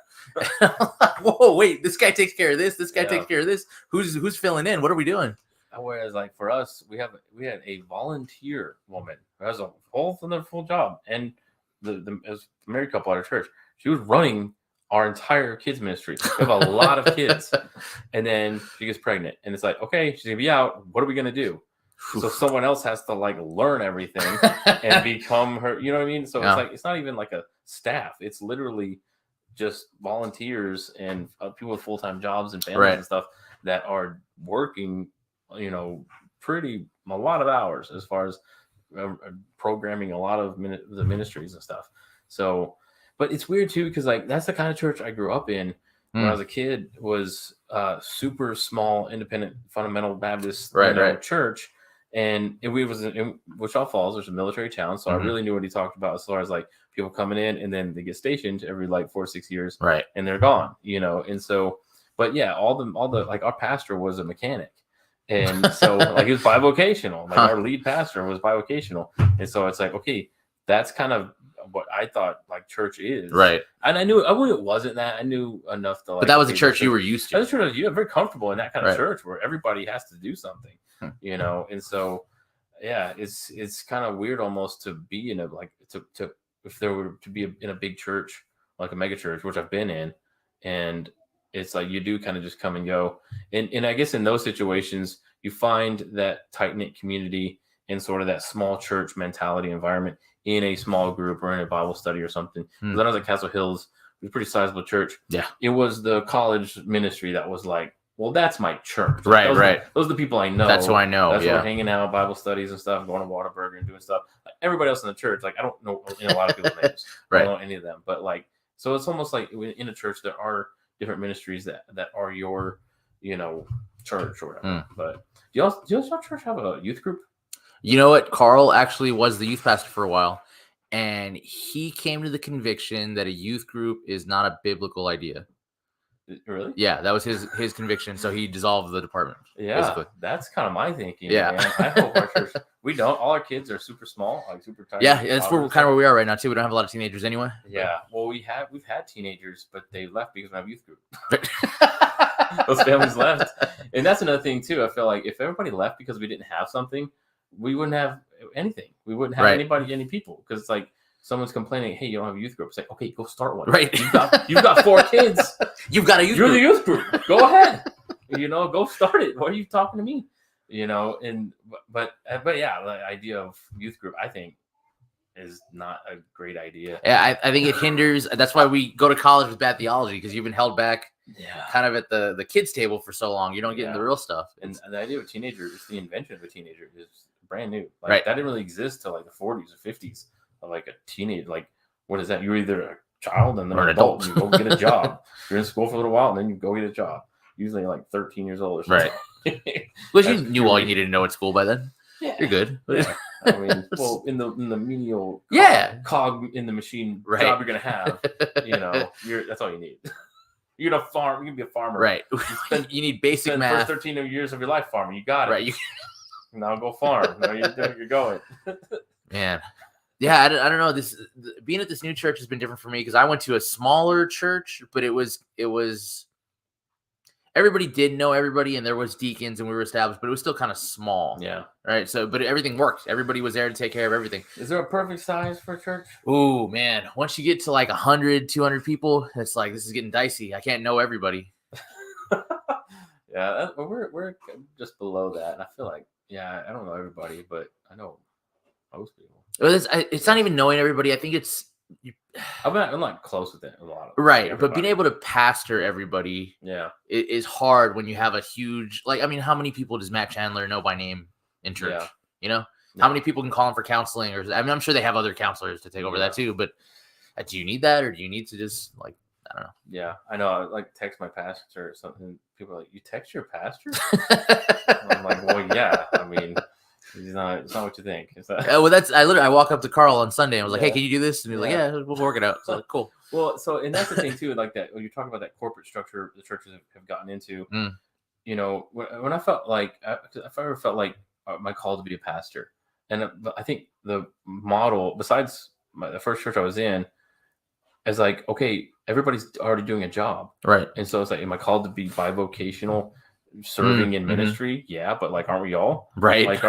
Speaker 2: Whoa, wait, this guy takes care of this. This guy takes care of this. Who's filling in? What are we doing?
Speaker 1: Whereas, like for us, we had a volunteer woman who has a full job, and the married couple at our church. She was running our entire kids ministry. We have a lot of kids, and then she gets pregnant, and it's like, okay, she's gonna be out. What are we gonna do? So someone else has to like learn everything and become her. You know what I mean? So it's like it's not even like a staff. It's literally just volunteers and people with full-time jobs and families and stuff that are working. A lot of hours as far as programming a lot of the ministries and stuff. So, but it's weird too, because like, that's the kind of church I grew up in when I was a kid, was super small, independent, fundamental Baptist church. And we was in Wichita Falls, which is a military town. So I really knew what he talked about as far as like people coming in and then they get stationed every like 4 or 6 years and they're gone, and so, but yeah, all the, like our pastor was a mechanic. And so like he was bivocational, like our lead pastor was bivocational. And so it's like, okay, that's kind of what I thought like church is. Right. And I knew it wasn't that. I knew enough to like,
Speaker 2: but that was a church you were used to.
Speaker 1: That was a church you're very comfortable in that kind of church where everybody has to do something, and so yeah, it's kind of weird almost to be in a like to if there were to be in a big church, like a mega church, which I've been in, and it's like you do kind of just come and go. And I guess in those situations, you find that tight-knit community and sort of that small church mentality environment in a small group or in a Bible study or something. Because when I was at Castle Hills, it was a pretty sizable church. Yeah. It was the college ministry that was like, well, that's my church. Those are the people I know.
Speaker 2: That's who I know.
Speaker 1: That's where we're hanging out, Bible studies and stuff, going to Whataburger and doing stuff. Like everybody else in the church, like I don't know a lot of people's names. I don't know any of them. But like, so it's almost like in a church, there are different ministries that are your, church or whatever. But do your church have a youth group?
Speaker 2: You know what? Carl actually was the youth pastor for a while. and he came to the conviction that a youth group is not a biblical idea.
Speaker 1: Really?
Speaker 2: Yeah, that was his conviction. So he dissolved the department.
Speaker 1: Yeah,
Speaker 2: basically.
Speaker 1: that's kind of my thinking.
Speaker 2: Yeah.
Speaker 1: Man. I hope our church. We don't. All our kids are super small, like super tiny.
Speaker 2: Yeah, that's kind of where we are right now too. We don't have a lot of teenagers anyway.
Speaker 1: Yeah. Well, we've had teenagers, but they left because we have youth group. Those families left, and that's another thing too. I feel like if everybody left because we didn't have something, we wouldn't have anything. We wouldn't have any people, because it's like someone's complaining, "Hey, you don't have a youth group." It's like, okay, go start one.
Speaker 2: Right.
Speaker 1: You've got 4 kids.
Speaker 2: You've got a youth
Speaker 1: You're
Speaker 2: group.
Speaker 1: the youth group. Go ahead. Go start it. What are you talking to me? But yeah, the idea of youth group, I think, is not a great idea.
Speaker 2: Yeah, I think it hinders. That's why we go to college with bad theology, because you've been held back kind of at the kids' table for so long. You don't get into the real stuff.
Speaker 1: And the idea of a teenager, is the invention of a teenager, is brand new. Like,
Speaker 2: right.
Speaker 1: That didn't really exist till like the 40s or 50s. Like a teenage, like, what is that? You're either a child and then an adult, and you go get a job. You're in school for a little while and then you go get a job. Usually like 13 years old or something.
Speaker 2: Right. Well, you knew all you needed to know at school by then.
Speaker 1: Yeah.
Speaker 2: You're good.
Speaker 1: Yeah. I mean, well, in the menial cog in the machine job you're gonna have, that's all you need. You're gonna farm. You can be a farmer,
Speaker 2: right? You need basic math.
Speaker 1: The first 13 years of your life farming. You got it,
Speaker 2: right?
Speaker 1: Now go farm. Now you're going.
Speaker 2: Man, yeah, I don't know. Being at this new church has been different for me, because I went to a smaller church, but it was. Everybody did know everybody, and there was deacons, and we were established, but it was still kind of small.
Speaker 1: Yeah.
Speaker 2: Right. So, but everything worked. Everybody was there to take care of everything.
Speaker 1: Is there a perfect size for a church?
Speaker 2: Oh man, once you get to like 100, 200 people, it's like, this is getting dicey. I can't know everybody.
Speaker 1: Yeah, we're just below that, and I feel like, I don't know everybody, but I know most people.
Speaker 2: Well, it's not even knowing everybody. I think it's.
Speaker 1: I'm not close with it a lot.
Speaker 2: Right, but being able to pastor everybody, is hard when you have a huge, like, I mean, how many people does Matt Chandler know by name in church? How many people can call him for counseling? Or I mean, I'm sure they have other counselors to take over that too. But do you need that, or do you need to just, like, I don't know? Yeah, I know. I like text my pastor or something. People are like, "You text your pastor?" I'm like, "Well, yeah. I mean." It's not what you think. I walk up to Carl on Sunday and was like, "Hey, can you do this?" And he's like, "Yeah, we'll work it out." So cool.
Speaker 1: Well, and that's the thing too, like that when you talk about that corporate structure the churches have gotten into. When I felt like, if I ever felt like my call to be a pastor, and I think the model, besides the first church I was in, is like, okay, everybody's already doing a job,
Speaker 2: right?
Speaker 1: And so it's like, am I called to be bivocational? Serving in ministry, but like, aren't we all?
Speaker 2: Right.
Speaker 1: Like,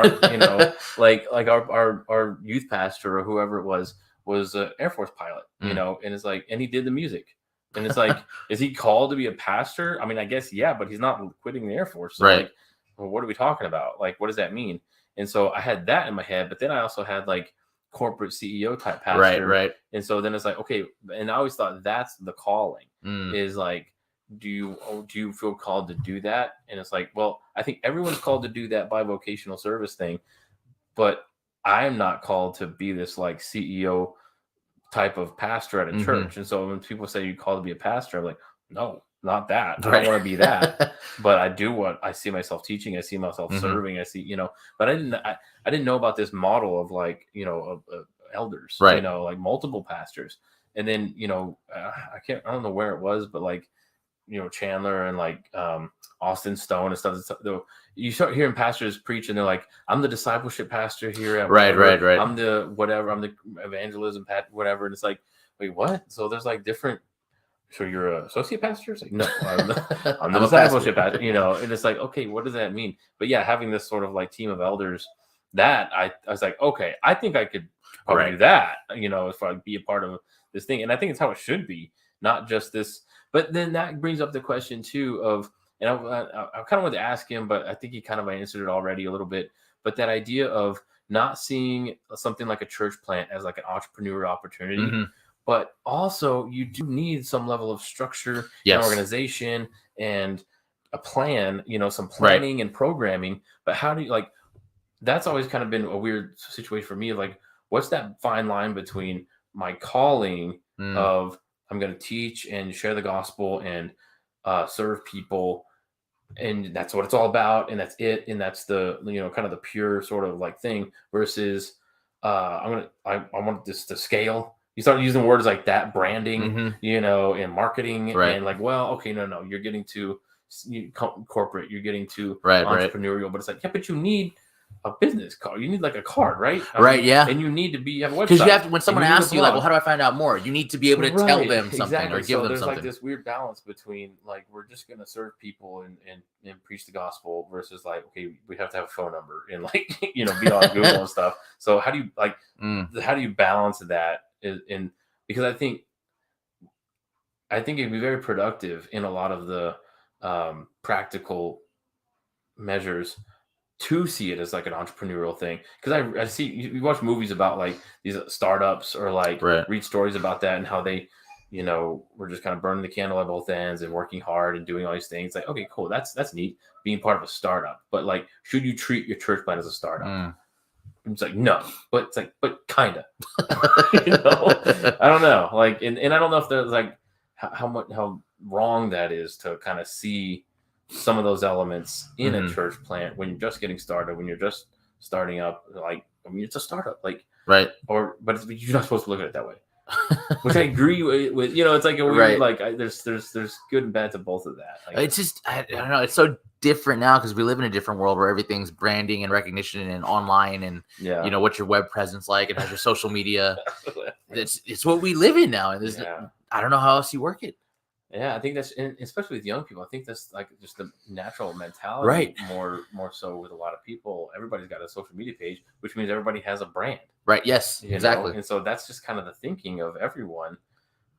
Speaker 1: like our youth pastor or whoever it was an Air Force pilot, and it's like, and he did the music, and it's like, is he called to be a pastor? I mean, I guess but he's not quitting the Air Force, so
Speaker 2: right?
Speaker 1: Like, well, what are we talking about? Like, what does that mean? And so I had that in my head, but then I also had like corporate CEO type pastor,
Speaker 2: right?
Speaker 1: And so then it's like, okay, and I always thought that's the calling is like. Do you feel called to do that? And it's like, well, I think everyone's called to do that bivocational service thing, but I'm not called to be this like CEO type of pastor at a church. And so when people say you're called to be a pastor, I'm like, no, not that. I don't want to be that. But I do what I see myself teaching. I see myself serving. I see, but I didn't know about this model of like, elders,
Speaker 2: right?
Speaker 1: Like multiple pastors. And then, I don't know where it was, but like, Chandler and like Austin Stone and stuff. You start hearing pastors preach, and they're like, "I'm the discipleship pastor here." At
Speaker 2: right.
Speaker 1: I'm the whatever. I'm the evangelism whatever. And it's like, wait, what? So there's like different. So you're an associate pastor? It's like, no, I'm the discipleship pastor. And it's like, okay, what does that mean? But yeah, having this sort of like team of elders, that I was like, okay, I think I could probably do that. If I be a part of this thing, and I think it's how it should be, not just this. But then that brings up the question too of, and I kind of wanted to ask him, but I think he kind of answered it already a little bit. But that idea of not seeing something like a church plant as like an entrepreneur opportunity, but also you do need some level of structure and organization and a plan, some planning and programming. But how do you that's always kind of been a weird situation for me of like, what's that fine line between my calling of I'm going to teach and share the gospel and serve people, and that's what it's all about, and that's it, and that's the kind of the pure sort of like thing, versus I want this to scale. You start using words like that, branding, and marketing,
Speaker 2: Right.
Speaker 1: and like, well, okay, no, you're getting to corporate, you're getting to
Speaker 2: Right.
Speaker 1: entrepreneurial, but it's like, yeah, but you need a business card. You need like a card, right?
Speaker 2: Yeah.
Speaker 1: And you need to have a website.
Speaker 2: Because you have to, when someone asks you, like, well, how do I find out more? You need to be able to tell them something or give them
Speaker 1: there's
Speaker 2: something.
Speaker 1: Like this weird balance between like, we're just going to serve people and preach the gospel versus like, okay, we have to have a phone number and like, be on Google and stuff. So how do you balance that? Because I think it'd be very productive in a lot of the practical measures to see it as like an entrepreneurial thing. Because I see you watch movies about like these startups or like read stories about that and how they, we're just kind of burning the candle at both ends and working hard and doing all these things. Like, okay, cool, that's neat being part of a startup. But like, should you treat your church plant as a startup? It's like, no, but it's like, but kind of. I don't know. Like, and I don't know if there's like how wrong that is to kind of see some of those elements in a church plant when you're just getting started, when you're just starting up. Like, I mean, it's a startup, like, but you're not supposed to look at it that way. Which I agree with. It's like a weird, like, there's good and bad to both of that. Like,
Speaker 2: it's just, I don't know. It's so different now because we live in a different world where everything's branding and recognition and online and what's your web presence like and how's your social media. It's what we live in now, and there's I don't know how else you work it.
Speaker 1: Yeah, I think that's, especially with young people, I think that's like just the natural mentality, more so with a lot of people. Everybody's got a social media page, which means everybody has a brand. Right.
Speaker 2: Yes, exactly.
Speaker 1: And so that's just kind of the thinking of everyone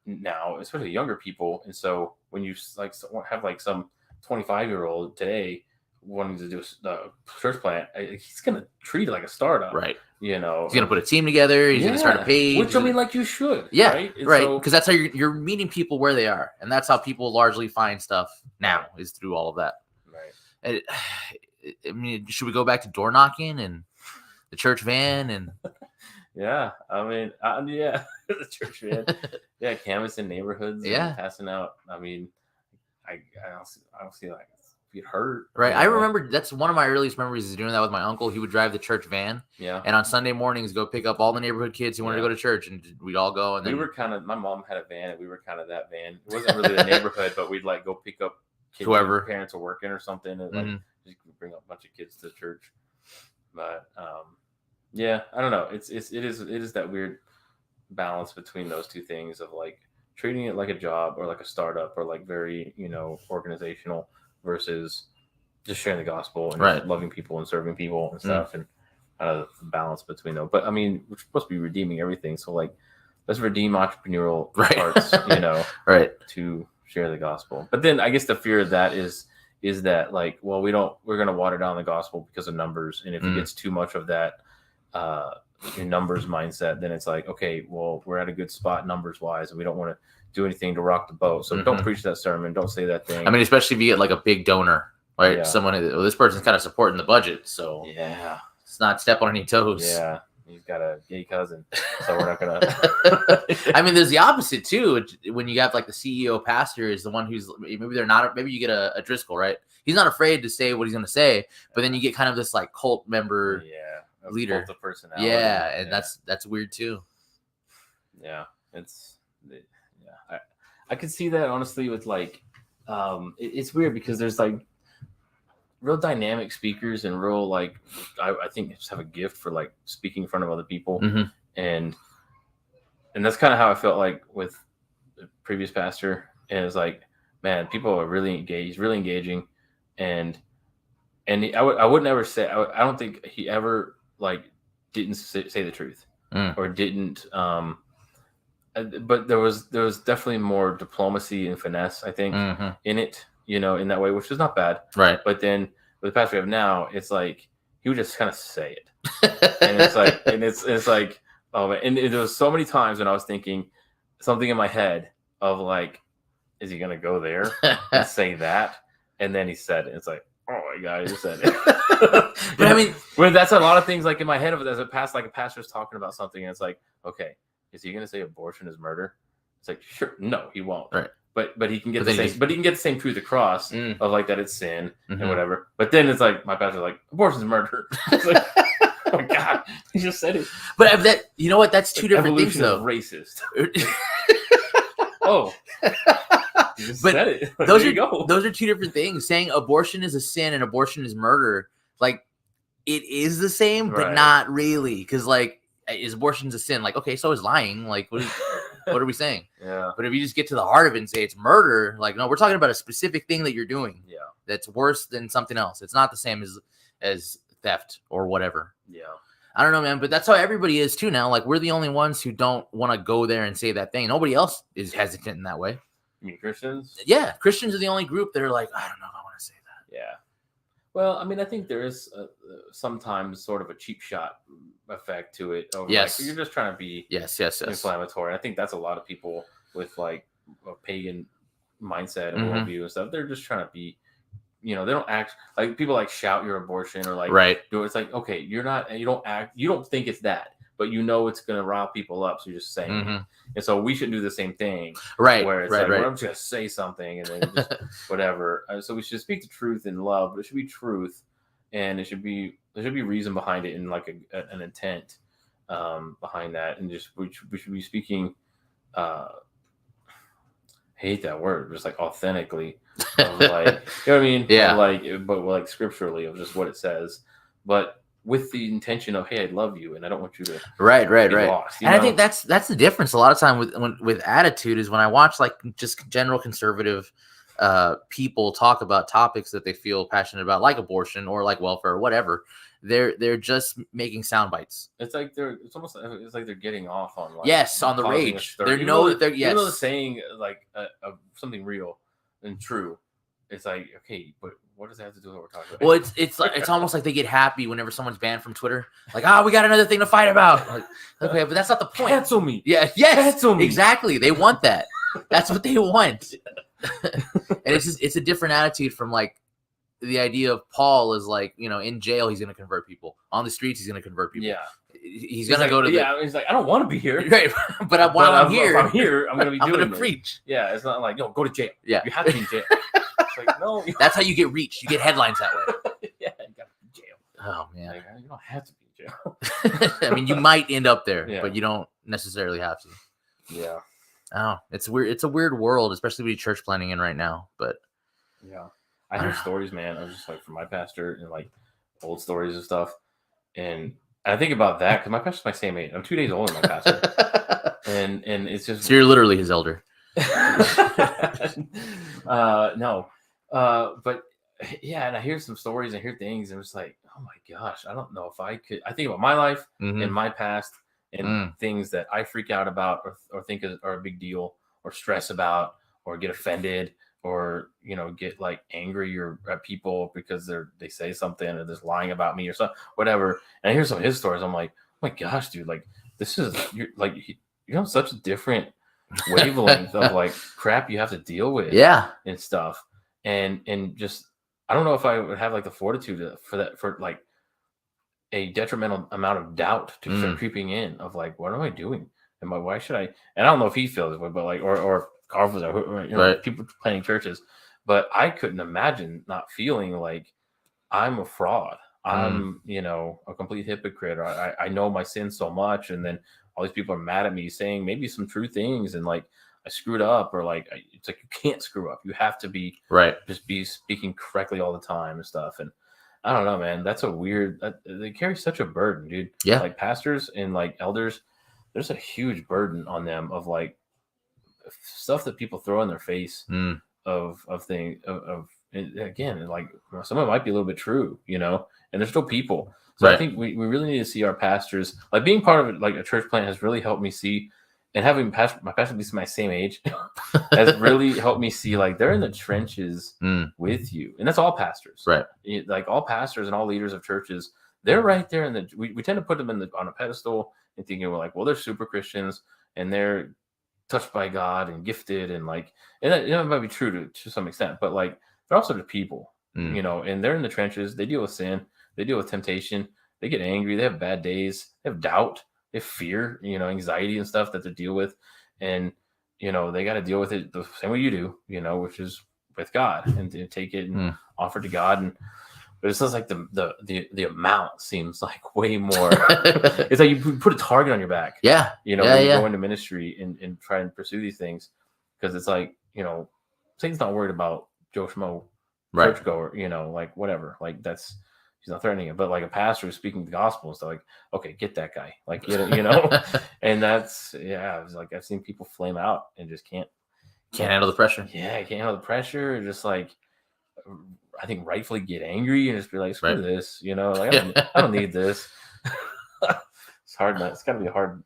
Speaker 1: now, especially younger people. And so when you like have like some 25-year-old today wanting to do a church plant, he's going to treat it like a startup.
Speaker 2: Right.
Speaker 1: He's going
Speaker 2: to put a team together. He's going to start a page.
Speaker 1: Which, I mean, like you should.
Speaker 2: Yeah.
Speaker 1: Right.
Speaker 2: Because that's how you're meeting people where they are. And that's how people largely find stuff now, is through all of that. Right. I mean, should we go back to door knocking and the church van and...
Speaker 1: Yeah, I mean, the church van, canvassing neighborhoods, and passing out. I mean, I don't see like get hurt.
Speaker 2: Right. I remember that's one of my earliest memories is doing that with my uncle. He would drive the church van. Yeah. And on Sunday mornings, go pick up all the neighborhood kids who wanted to go to church, and we'd all go. And then
Speaker 1: we were kind of, my mom had a van, and we were kind of that van. It wasn't really the neighborhood, but we'd like go pick up kids whoever parents were working or something, and like just bring up a bunch of kids to church. But yeah, I don't know. It is that weird balance between those two things of like treating it like a job or like a startup or like very, organizational versus just sharing the gospel and just loving people and serving people and stuff, and the balance between them. But I mean, we're supposed to be redeeming everything. So like, let's redeem entrepreneurial parts, to share the gospel. But then I guess the fear of that is that like, well, we're going to water down the gospel because of numbers. And if it gets too much of that, your numbers mindset, then it's like, okay, well, we're at a good spot numbers wise, and we don't want to do anything to rock the boat. So don't preach that sermon. Don't say that thing.
Speaker 2: I mean, especially if you get like a big donor, right? Yeah. Someone, this person's kind of supporting the budget. So it's not step on any toes.
Speaker 1: Yeah. He's got a gay cousin, so we're not going to.
Speaker 2: I mean, there's the opposite too. When you have like the CEO pastor is the one who's maybe they're not, maybe you get a Driscoll, right? He's not afraid to say what he's going to say, but then you get kind of this like cult member leader.
Speaker 1: Cult of personality.
Speaker 2: Yeah. And that's weird too.
Speaker 1: Yeah. I could see that honestly with like, it's weird because there's like real dynamic speakers and real like, I think just have a gift for like speaking in front of other people. And that's kind of how I felt like with the previous pastor. And it's like, man, people are really engaged. He's really engaging. And I would never say, I don't think he ever like didn't say the truth or didn't, but there was definitely more diplomacy and finesse, I think, in it, in that way, which is not bad.
Speaker 2: Right.
Speaker 1: But then with the pastor we have now, it's like he would just kind of say it, and it's like, it's like, oh man, and there was so many times when I was thinking something in my head of like, is he gonna go there and say that? And then he said it. It's like, oh my God, he just said it.
Speaker 2: But I mean,
Speaker 1: that's a lot of things like in my head of it as a pastor's talking about something, and it's like, okay, is he going to say abortion is murder? It's like, sure, no, he won't.
Speaker 2: Right.
Speaker 1: But he can get the same truth across of like that it's sin and whatever. But then it's like my pastor's like, abortion is murder. It's like, oh my God, you just said it.
Speaker 2: But that, you know what? That's two different things, though.
Speaker 1: Racist. Oh, you just said it.
Speaker 2: Those are two different things. Saying abortion is a sin and abortion is murder, like it is the same, but not really. Because like, is abortion's a sin? Like, okay, so is lying. Like, what are we saying?
Speaker 1: Yeah.
Speaker 2: But if you just get to the heart of it and say it's murder, like, no, we're talking about a specific thing that you're doing.
Speaker 1: Yeah.
Speaker 2: That's worse than something else. It's not the same as theft or whatever.
Speaker 1: Yeah.
Speaker 2: I don't know, man, but that's how everybody is too now. Like, we're the only ones who don't want to go there and say that thing. Nobody else is hesitant in that way.
Speaker 1: You mean Christians?
Speaker 2: Yeah, Christians are the only group that are like, I don't know if I want to say that.
Speaker 1: Yeah. Well, I mean, I think there is sometimes sort of a cheap shot effect to it.
Speaker 2: Yes.
Speaker 1: Like, you're just trying to be
Speaker 2: yes.
Speaker 1: inflammatory. I think that's a lot of people with like a pagan mindset and worldview and stuff. They're just trying to be, they don't act like people like shout your abortion or like do it. It's like, okay, you don't think it's that, but it's going to rile people up. So you're just saying it. And so we should do the same thing.
Speaker 2: Right.
Speaker 1: Where it's well, I'm just going to say something and then just whatever. So we should speak the truth in love, but it should be truth. And there should be reason behind it and like an intent behind that. And just, we should be speaking, hate that word, just like authentically, of like, you know what I mean?
Speaker 2: Yeah.
Speaker 1: But like scripturally of just what it says, but with the intention of, hey, I love you and I don't want you to
Speaker 2: right.
Speaker 1: lost,
Speaker 2: and I think that's the difference a lot of time with attitude is when I watch like just general conservative people talk about topics that they feel passionate about, like abortion or like welfare or whatever. They're just making sound bites.
Speaker 1: It's like they're getting off on like
Speaker 2: on the rage.
Speaker 1: Even though they're saying like something real and true. It's like, okay, but what does that have to do with what we're talking about?
Speaker 2: Well, it's almost like they get happy whenever someone's banned from Twitter. Like, we got another thing to fight about. Like, okay, but that's not the point.
Speaker 1: Cancel me.
Speaker 2: Yeah, yes,
Speaker 1: cancel me.
Speaker 2: Exactly. They want that. That's what they want. And it's a different attitude from like the idea of Paul is like, in jail, he's going to convert people. On the streets, he's going to convert people.
Speaker 1: Yeah.
Speaker 2: He's going to go to
Speaker 1: he's like, I don't want to be here.
Speaker 2: Right. But while I'm here,
Speaker 1: I'm going to be doing
Speaker 2: to preach.
Speaker 1: Yeah. It's not like, go to jail.
Speaker 2: Yeah.
Speaker 1: You have to be in jail. It's like, no.
Speaker 2: That's how you get reached. You get headlines that way.
Speaker 1: Yeah. You got to be in jail.
Speaker 2: Oh, man.
Speaker 1: Like, you don't have to be in jail.
Speaker 2: I mean, you might end up there, but you don't necessarily have to.
Speaker 1: Yeah.
Speaker 2: Oh, it's weird. It's a weird world, especially with church planning in right now. But
Speaker 1: yeah, I hear stories, man. I was just like from my pastor and like old stories and stuff. And I think about that because my pastor's my same age. I'm 2 days older than my pastor. and it's just.
Speaker 2: So you're literally his elder.
Speaker 1: No. But yeah, and I hear some stories and hear things and it's like, oh my gosh, I don't know if I could. I think about my life and my past and things that I freak out about or think are a big deal or stress about or get offended or, get like angry or at people because they say something or they're lying about me or something, whatever. And I hear some of his stories. I'm like, oh my gosh, dude, like this is you're such a different wavelength of like crap you have to deal with.
Speaker 2: Yeah.
Speaker 1: And stuff. And just, I don't know if I would have like the fortitude for like a detrimental amount of doubt to start creeping in of like, what am I doing? Why should I? And I don't know if he feels this way, but like, or Carl was, right. People planning churches, but I couldn't imagine not feeling like I'm a fraud. I'm, a complete hypocrite. Or I know my sin so much. And then all these people are mad at me saying maybe some true things. And like, I screwed up or like, it's like, you can't screw up. You have to be just be speaking correctly all the time and stuff. And I don't know, man. That's a weird. They carry such a burden, dude.
Speaker 2: Yeah.
Speaker 1: Like pastors and like elders, there's a huge burden on them of like stuff that people throw in their face of things of again, like some of it might be a little bit true, and they're still people. So I think we really need to see our pastors, like being part of it, like a church plant has really helped me see, and having my pastor be my same age has really helped me see like they're in the trenches with you. And that's all pastors,
Speaker 2: right?
Speaker 1: Like all pastors and all leaders of churches, they're right there in we tend to put them on a pedestal and thinking we're like, well, they're super Christians and they're touched by God and gifted and like, and that might be true to some extent, but like they're also the people, and they're in the trenches. They deal with sin, they deal with temptation, they get angry, they have bad days, they have doubt, they have fear, anxiety and stuff that they deal with, and they got to deal with it the same way you do, which is with God and to take it and offer to God and but it's just like the amount seems like way more. It's like you put a target on your back.
Speaker 2: Yeah.
Speaker 1: You know, when you go into ministry and try and pursue these things, because it's like, you know, Satan's not worried about Joe Schmo churchgoer, you know, like whatever, like he's not threatening it, but like a pastor is speaking the gospel, so like, okay, get that guy, like, you know, and that's, it's like I've seen people flame out and just can't
Speaker 2: handle the pressure.
Speaker 1: Yeah, can't handle the pressure, just like, I think rightfully get angry and just be like, screw this, you know, like I don't need this. It's hard. It's got to be a hard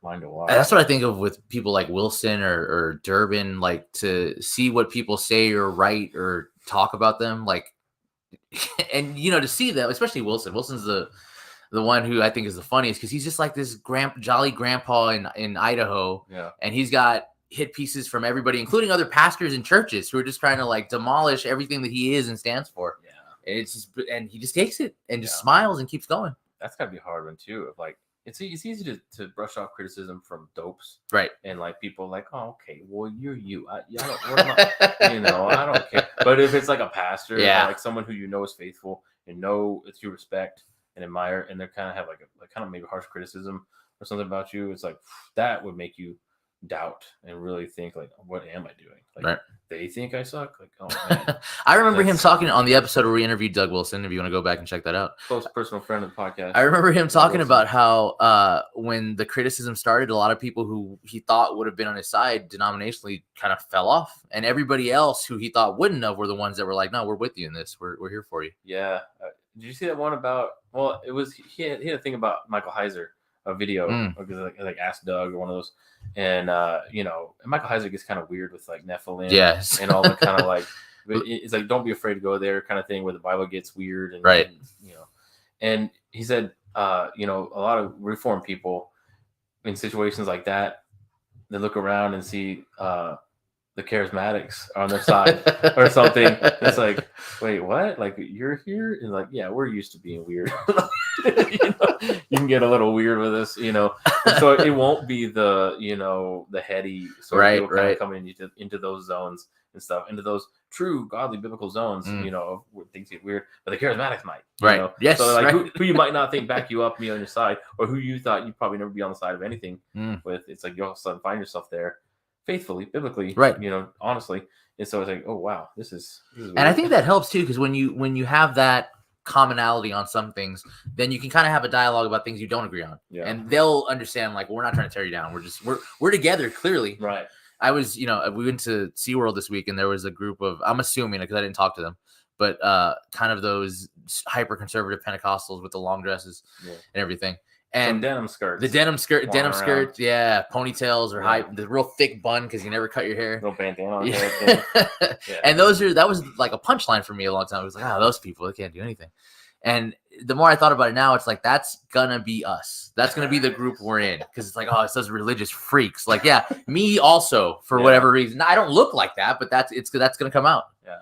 Speaker 1: line to walk.
Speaker 2: That's what I think of with people like Wilson or Durbin, like to see what people say or write or talk about them, like, and you know, to see them, especially Wilson. Wilson's the one who I think is the funniest because he's just like this jolly grandpa in Idaho, and he's got hit pieces from everybody, including other pastors and churches who are just trying to like demolish everything that he is and stands for. And it's just, and he just takes it and just smiles and keeps going.
Speaker 1: That's got to be a hard one too. Of like, it's easy to brush off criticism from dopes,
Speaker 2: right? And
Speaker 1: like people like, oh, okay, well, you're you. I don't, you know, I don't care. But if it's like a pastor, or like someone who you know is faithful and know that you respect and admire, and they kind of have like kind of maybe harsh criticism or something about you, it's like that would make you doubt and really think like, what am I doing? Like they think I suck. Like, oh man.
Speaker 2: I remember him talking on the episode where we interviewed Doug Wilson. If you want to go back and check that out,
Speaker 1: close personal friend of the podcast.
Speaker 2: I remember him talking about how when the criticism started, a lot of people who he thought would have been on his side denominationally kind of fell off, and everybody else who he thought wouldn't have were the ones that were like, no, we're with you in this. We're here for you.
Speaker 1: Yeah. Did you see that one about? Well, it was he had a thing about Michael Heiser. A video because like Ask Doug or one of those, and you know, and Michael Heiser gets kind of weird with like Nephilim, and all the kind of like, it's like don't be afraid to go there kind of thing where the Bible gets weird and you know, and he said you know, a lot of Reformed people in situations like that, they look around and see the charismatics on their side or something. It's like, wait, what? Like you're here? And like, yeah, we're used to being weird. You know, you can get a little weird with us, you know. And so it won't be the, you know, the heady sort of people kind of coming into those zones and stuff, into those true godly biblical zones, you know, where things get weird. But the charismatics might, you know?
Speaker 2: Yes.
Speaker 1: So like who you might not think back you up, be on your side, or who you thought you'd probably never be on the side of anything with. It's like you all of a sudden find yourself there. Faithfully, biblically, you know, honestly, and so it's like, oh wow, this is weird.
Speaker 2: And I think that helps too, because when you have that commonality on some things, then you can kind of have a dialogue about things you don't agree on, and they'll understand like, well, we're not trying to tear you down. We're together, clearly,
Speaker 1: right?
Speaker 2: I was, you know, we went to SeaWorld this week, and there was a group of, I'm assuming because I didn't talk to them, but kind of those hyper conservative Pentecostals with the long dresses and everything. And
Speaker 1: some denim skirts.
Speaker 2: The denim skirts, ponytails or high, the real thick bun because you never cut your hair.
Speaker 1: No bandana on head.
Speaker 2: And that was like a punchline for me a long time. It was like, those people, they can't do anything. And the more I thought about it now, it's like, that's gonna be us. That's gonna be the group we're in, because it's like, oh, it's those religious freaks. Like, yeah, me also for whatever reason. I don't look like that, but that's gonna come out.
Speaker 1: Yeah.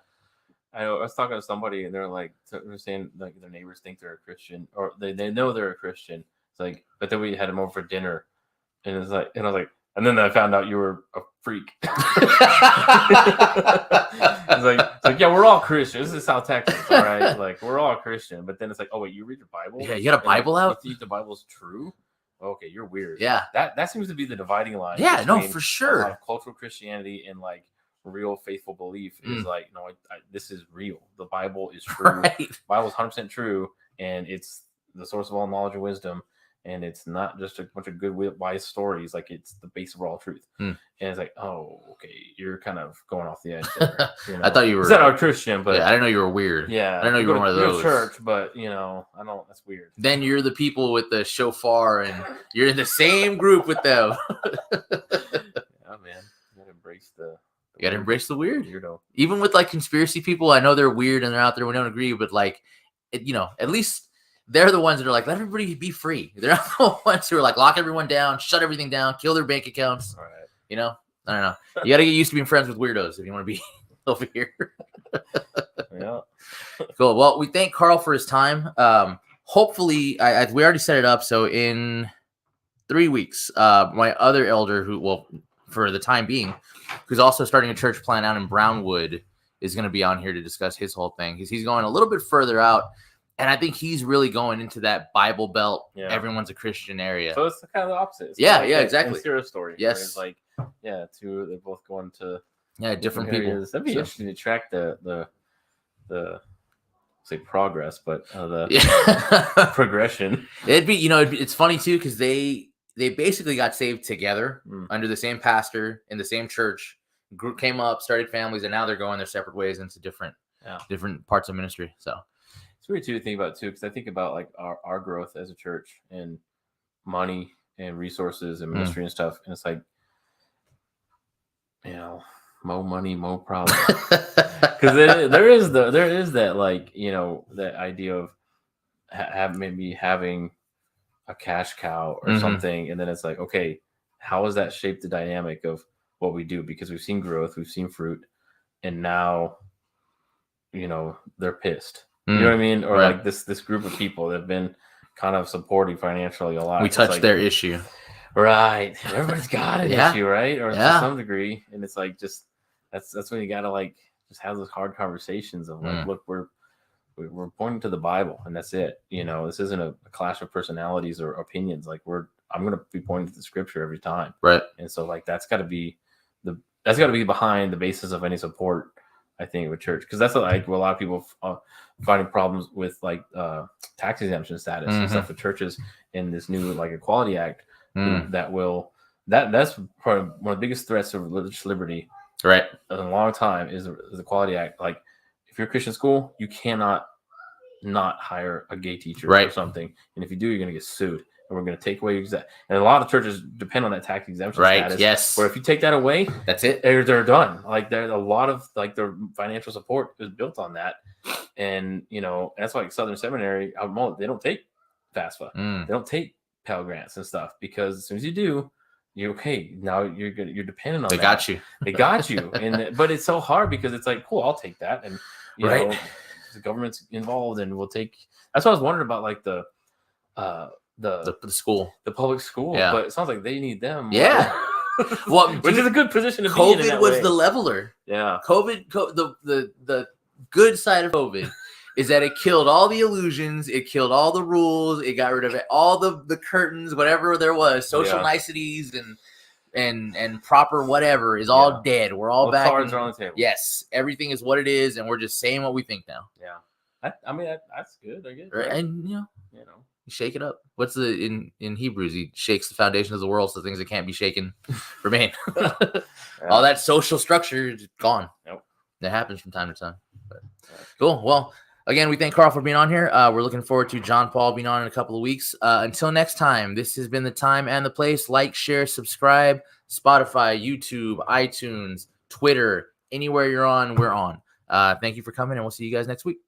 Speaker 1: I was talking to somebody, and they're saying like their neighbors think they're a Christian, or they know they're a Christian. Like, but then we had him over for dinner, and it's like, and I was like, and then I found out you were a freak. It's like, yeah, we're all Christians. This is South Texas, all right? Like, we're all Christian, but then it's like, oh wait, you read your Bible?
Speaker 2: Yeah, you got a Bible out?
Speaker 1: You think the Bible's true? Okay, you're weird.
Speaker 2: Yeah,
Speaker 1: that seems to be the dividing line.
Speaker 2: Yeah, no, for sure.
Speaker 1: A lot of cultural Christianity and like real faithful belief is like, no, this is real. The Bible is true. Right. The Bible is 100% true, and it's the source of all knowledge and wisdom. And it's not just a bunch of good, wise stories. Like, it's the base of all truth. And it's like, oh, okay, you're kind of going off the edge there. You know?
Speaker 2: I thought you were.
Speaker 1: It's not a Christian, but
Speaker 2: I didn't know you were weird.
Speaker 1: Yeah,
Speaker 2: I didn't know you were one of those.
Speaker 1: You're church, but you know, I don't. That's weird.
Speaker 2: Then you're the people with the shofar, and you're in the same group with them.
Speaker 1: Yeah, man, you gotta embrace the.
Speaker 2: You gotta embrace the weird.
Speaker 1: Weirdo.
Speaker 2: Even with like conspiracy people, I know they're weird and they're out there. We don't agree, but like, you know, at least. They're the ones that are like, let everybody be free. They're not the ones who are like, lock everyone down, shut everything down, kill their bank accounts.
Speaker 1: All right.
Speaker 2: You know, I don't know. You got to get used to being friends with weirdos if you want to be over here.
Speaker 1: Yeah.
Speaker 2: Cool. Well, we thank Carl for his time. Hopefully, we already set it up. So in 3 weeks, my other elder for the time being, who's also starting a church plant out in Brownwood, is going to be on here to discuss his whole thing, because he's going a little bit further out. And I think he's really going into that Bible Belt, everyone's a Christian area.
Speaker 1: So it's kind of the opposite. It's
Speaker 2: Yeah,
Speaker 1: like
Speaker 2: exactly.
Speaker 1: Zero story.
Speaker 2: Yes.
Speaker 1: It's like, they're both going to
Speaker 2: different people.
Speaker 1: areas. That'd be interesting to track the say progress, but the progression.
Speaker 2: It'd be, it's funny too, because they basically got saved together under the same pastor in the same church. Group came up, started families, and now they're going their separate ways into different parts of ministry. So
Speaker 1: it's weird too to think about too, because I think about like our growth as a church and money and resources and ministry and stuff, and it's like, more money, more problems. Because there is that, like, that idea of maybe having a cash cow or something, and then it's like, okay, how has that shaped the dynamic of what we do? Because we've seen growth, we've seen fruit, and now they're pissed. You know what I mean? Or like this group of people that have been kind of supporting financially a lot.
Speaker 2: We touched their issue.
Speaker 1: Right. Everybody's got an issue, right? Or to some degree. And it's like, just that's when you gotta like just have those hard conversations of like, look, we're pointing to the Bible, and that's it. This isn't a clash of personalities or opinions. Like I'm gonna be pointing to the scripture every time.
Speaker 2: Right.
Speaker 1: And so like that's gotta be behind the basis of any support, I think, with church. Because that's like where a lot of people finding problems with like tax exemption status and stuff with churches in this new like Equality Act. That's probably one of the biggest threats of religious liberty,
Speaker 2: right,
Speaker 1: in a long time is the Equality Act. Like, if you're a Christian school, you cannot not hire a gay teacher or something, and if you do, you're going to get sued, and we're going to take away your exemption. And a lot of churches depend on that tax exemption status.
Speaker 2: Yes.
Speaker 1: Where if you take that away,
Speaker 2: that's it.
Speaker 1: They're done. Like, there's a lot of like their financial support is built on that, and that's why like Southern Seminary, they don't take FAFSA. They don't take Pell Grants and stuff, because as soon as you do, you're okay. Now you're good. You're dependent on
Speaker 2: They got you.
Speaker 1: They got you. But it's so hard because it's like, cool, I'll take that. And the government's involved, and we'll take. That's what I was wondering about, like the
Speaker 2: school,
Speaker 1: the public school.
Speaker 2: Yeah.
Speaker 1: But it sounds like they need them.
Speaker 2: Yeah. Well,
Speaker 1: which is a good position to be in.
Speaker 2: COVID was the leveler.
Speaker 1: Yeah.
Speaker 2: The good side of COVID is that it killed all the illusions, it killed all the rules, it got rid of all the curtains, whatever there was, social niceties and proper whatever is all dead. We're all back.
Speaker 1: Cards are on the table.
Speaker 2: Yes, everything is what it is, and we're just saying what we think now.
Speaker 1: Yeah, I mean that's good, I guess.
Speaker 2: Right? And you shake it up. What's in Hebrews? He shakes the foundation of the world, so things that can't be shaken remain. All that social structure is gone.
Speaker 1: Nope.
Speaker 2: That happens from time to time. But, cool. Well, again, we thank Carl for being on here. We're looking forward to John Paul being on in a couple of weeks. Until next time, this has been the time and the place. Like, share, subscribe. Spotify, YouTube, iTunes, Twitter, anywhere you're on, we're on. Thank you for coming, and we'll see you guys next week.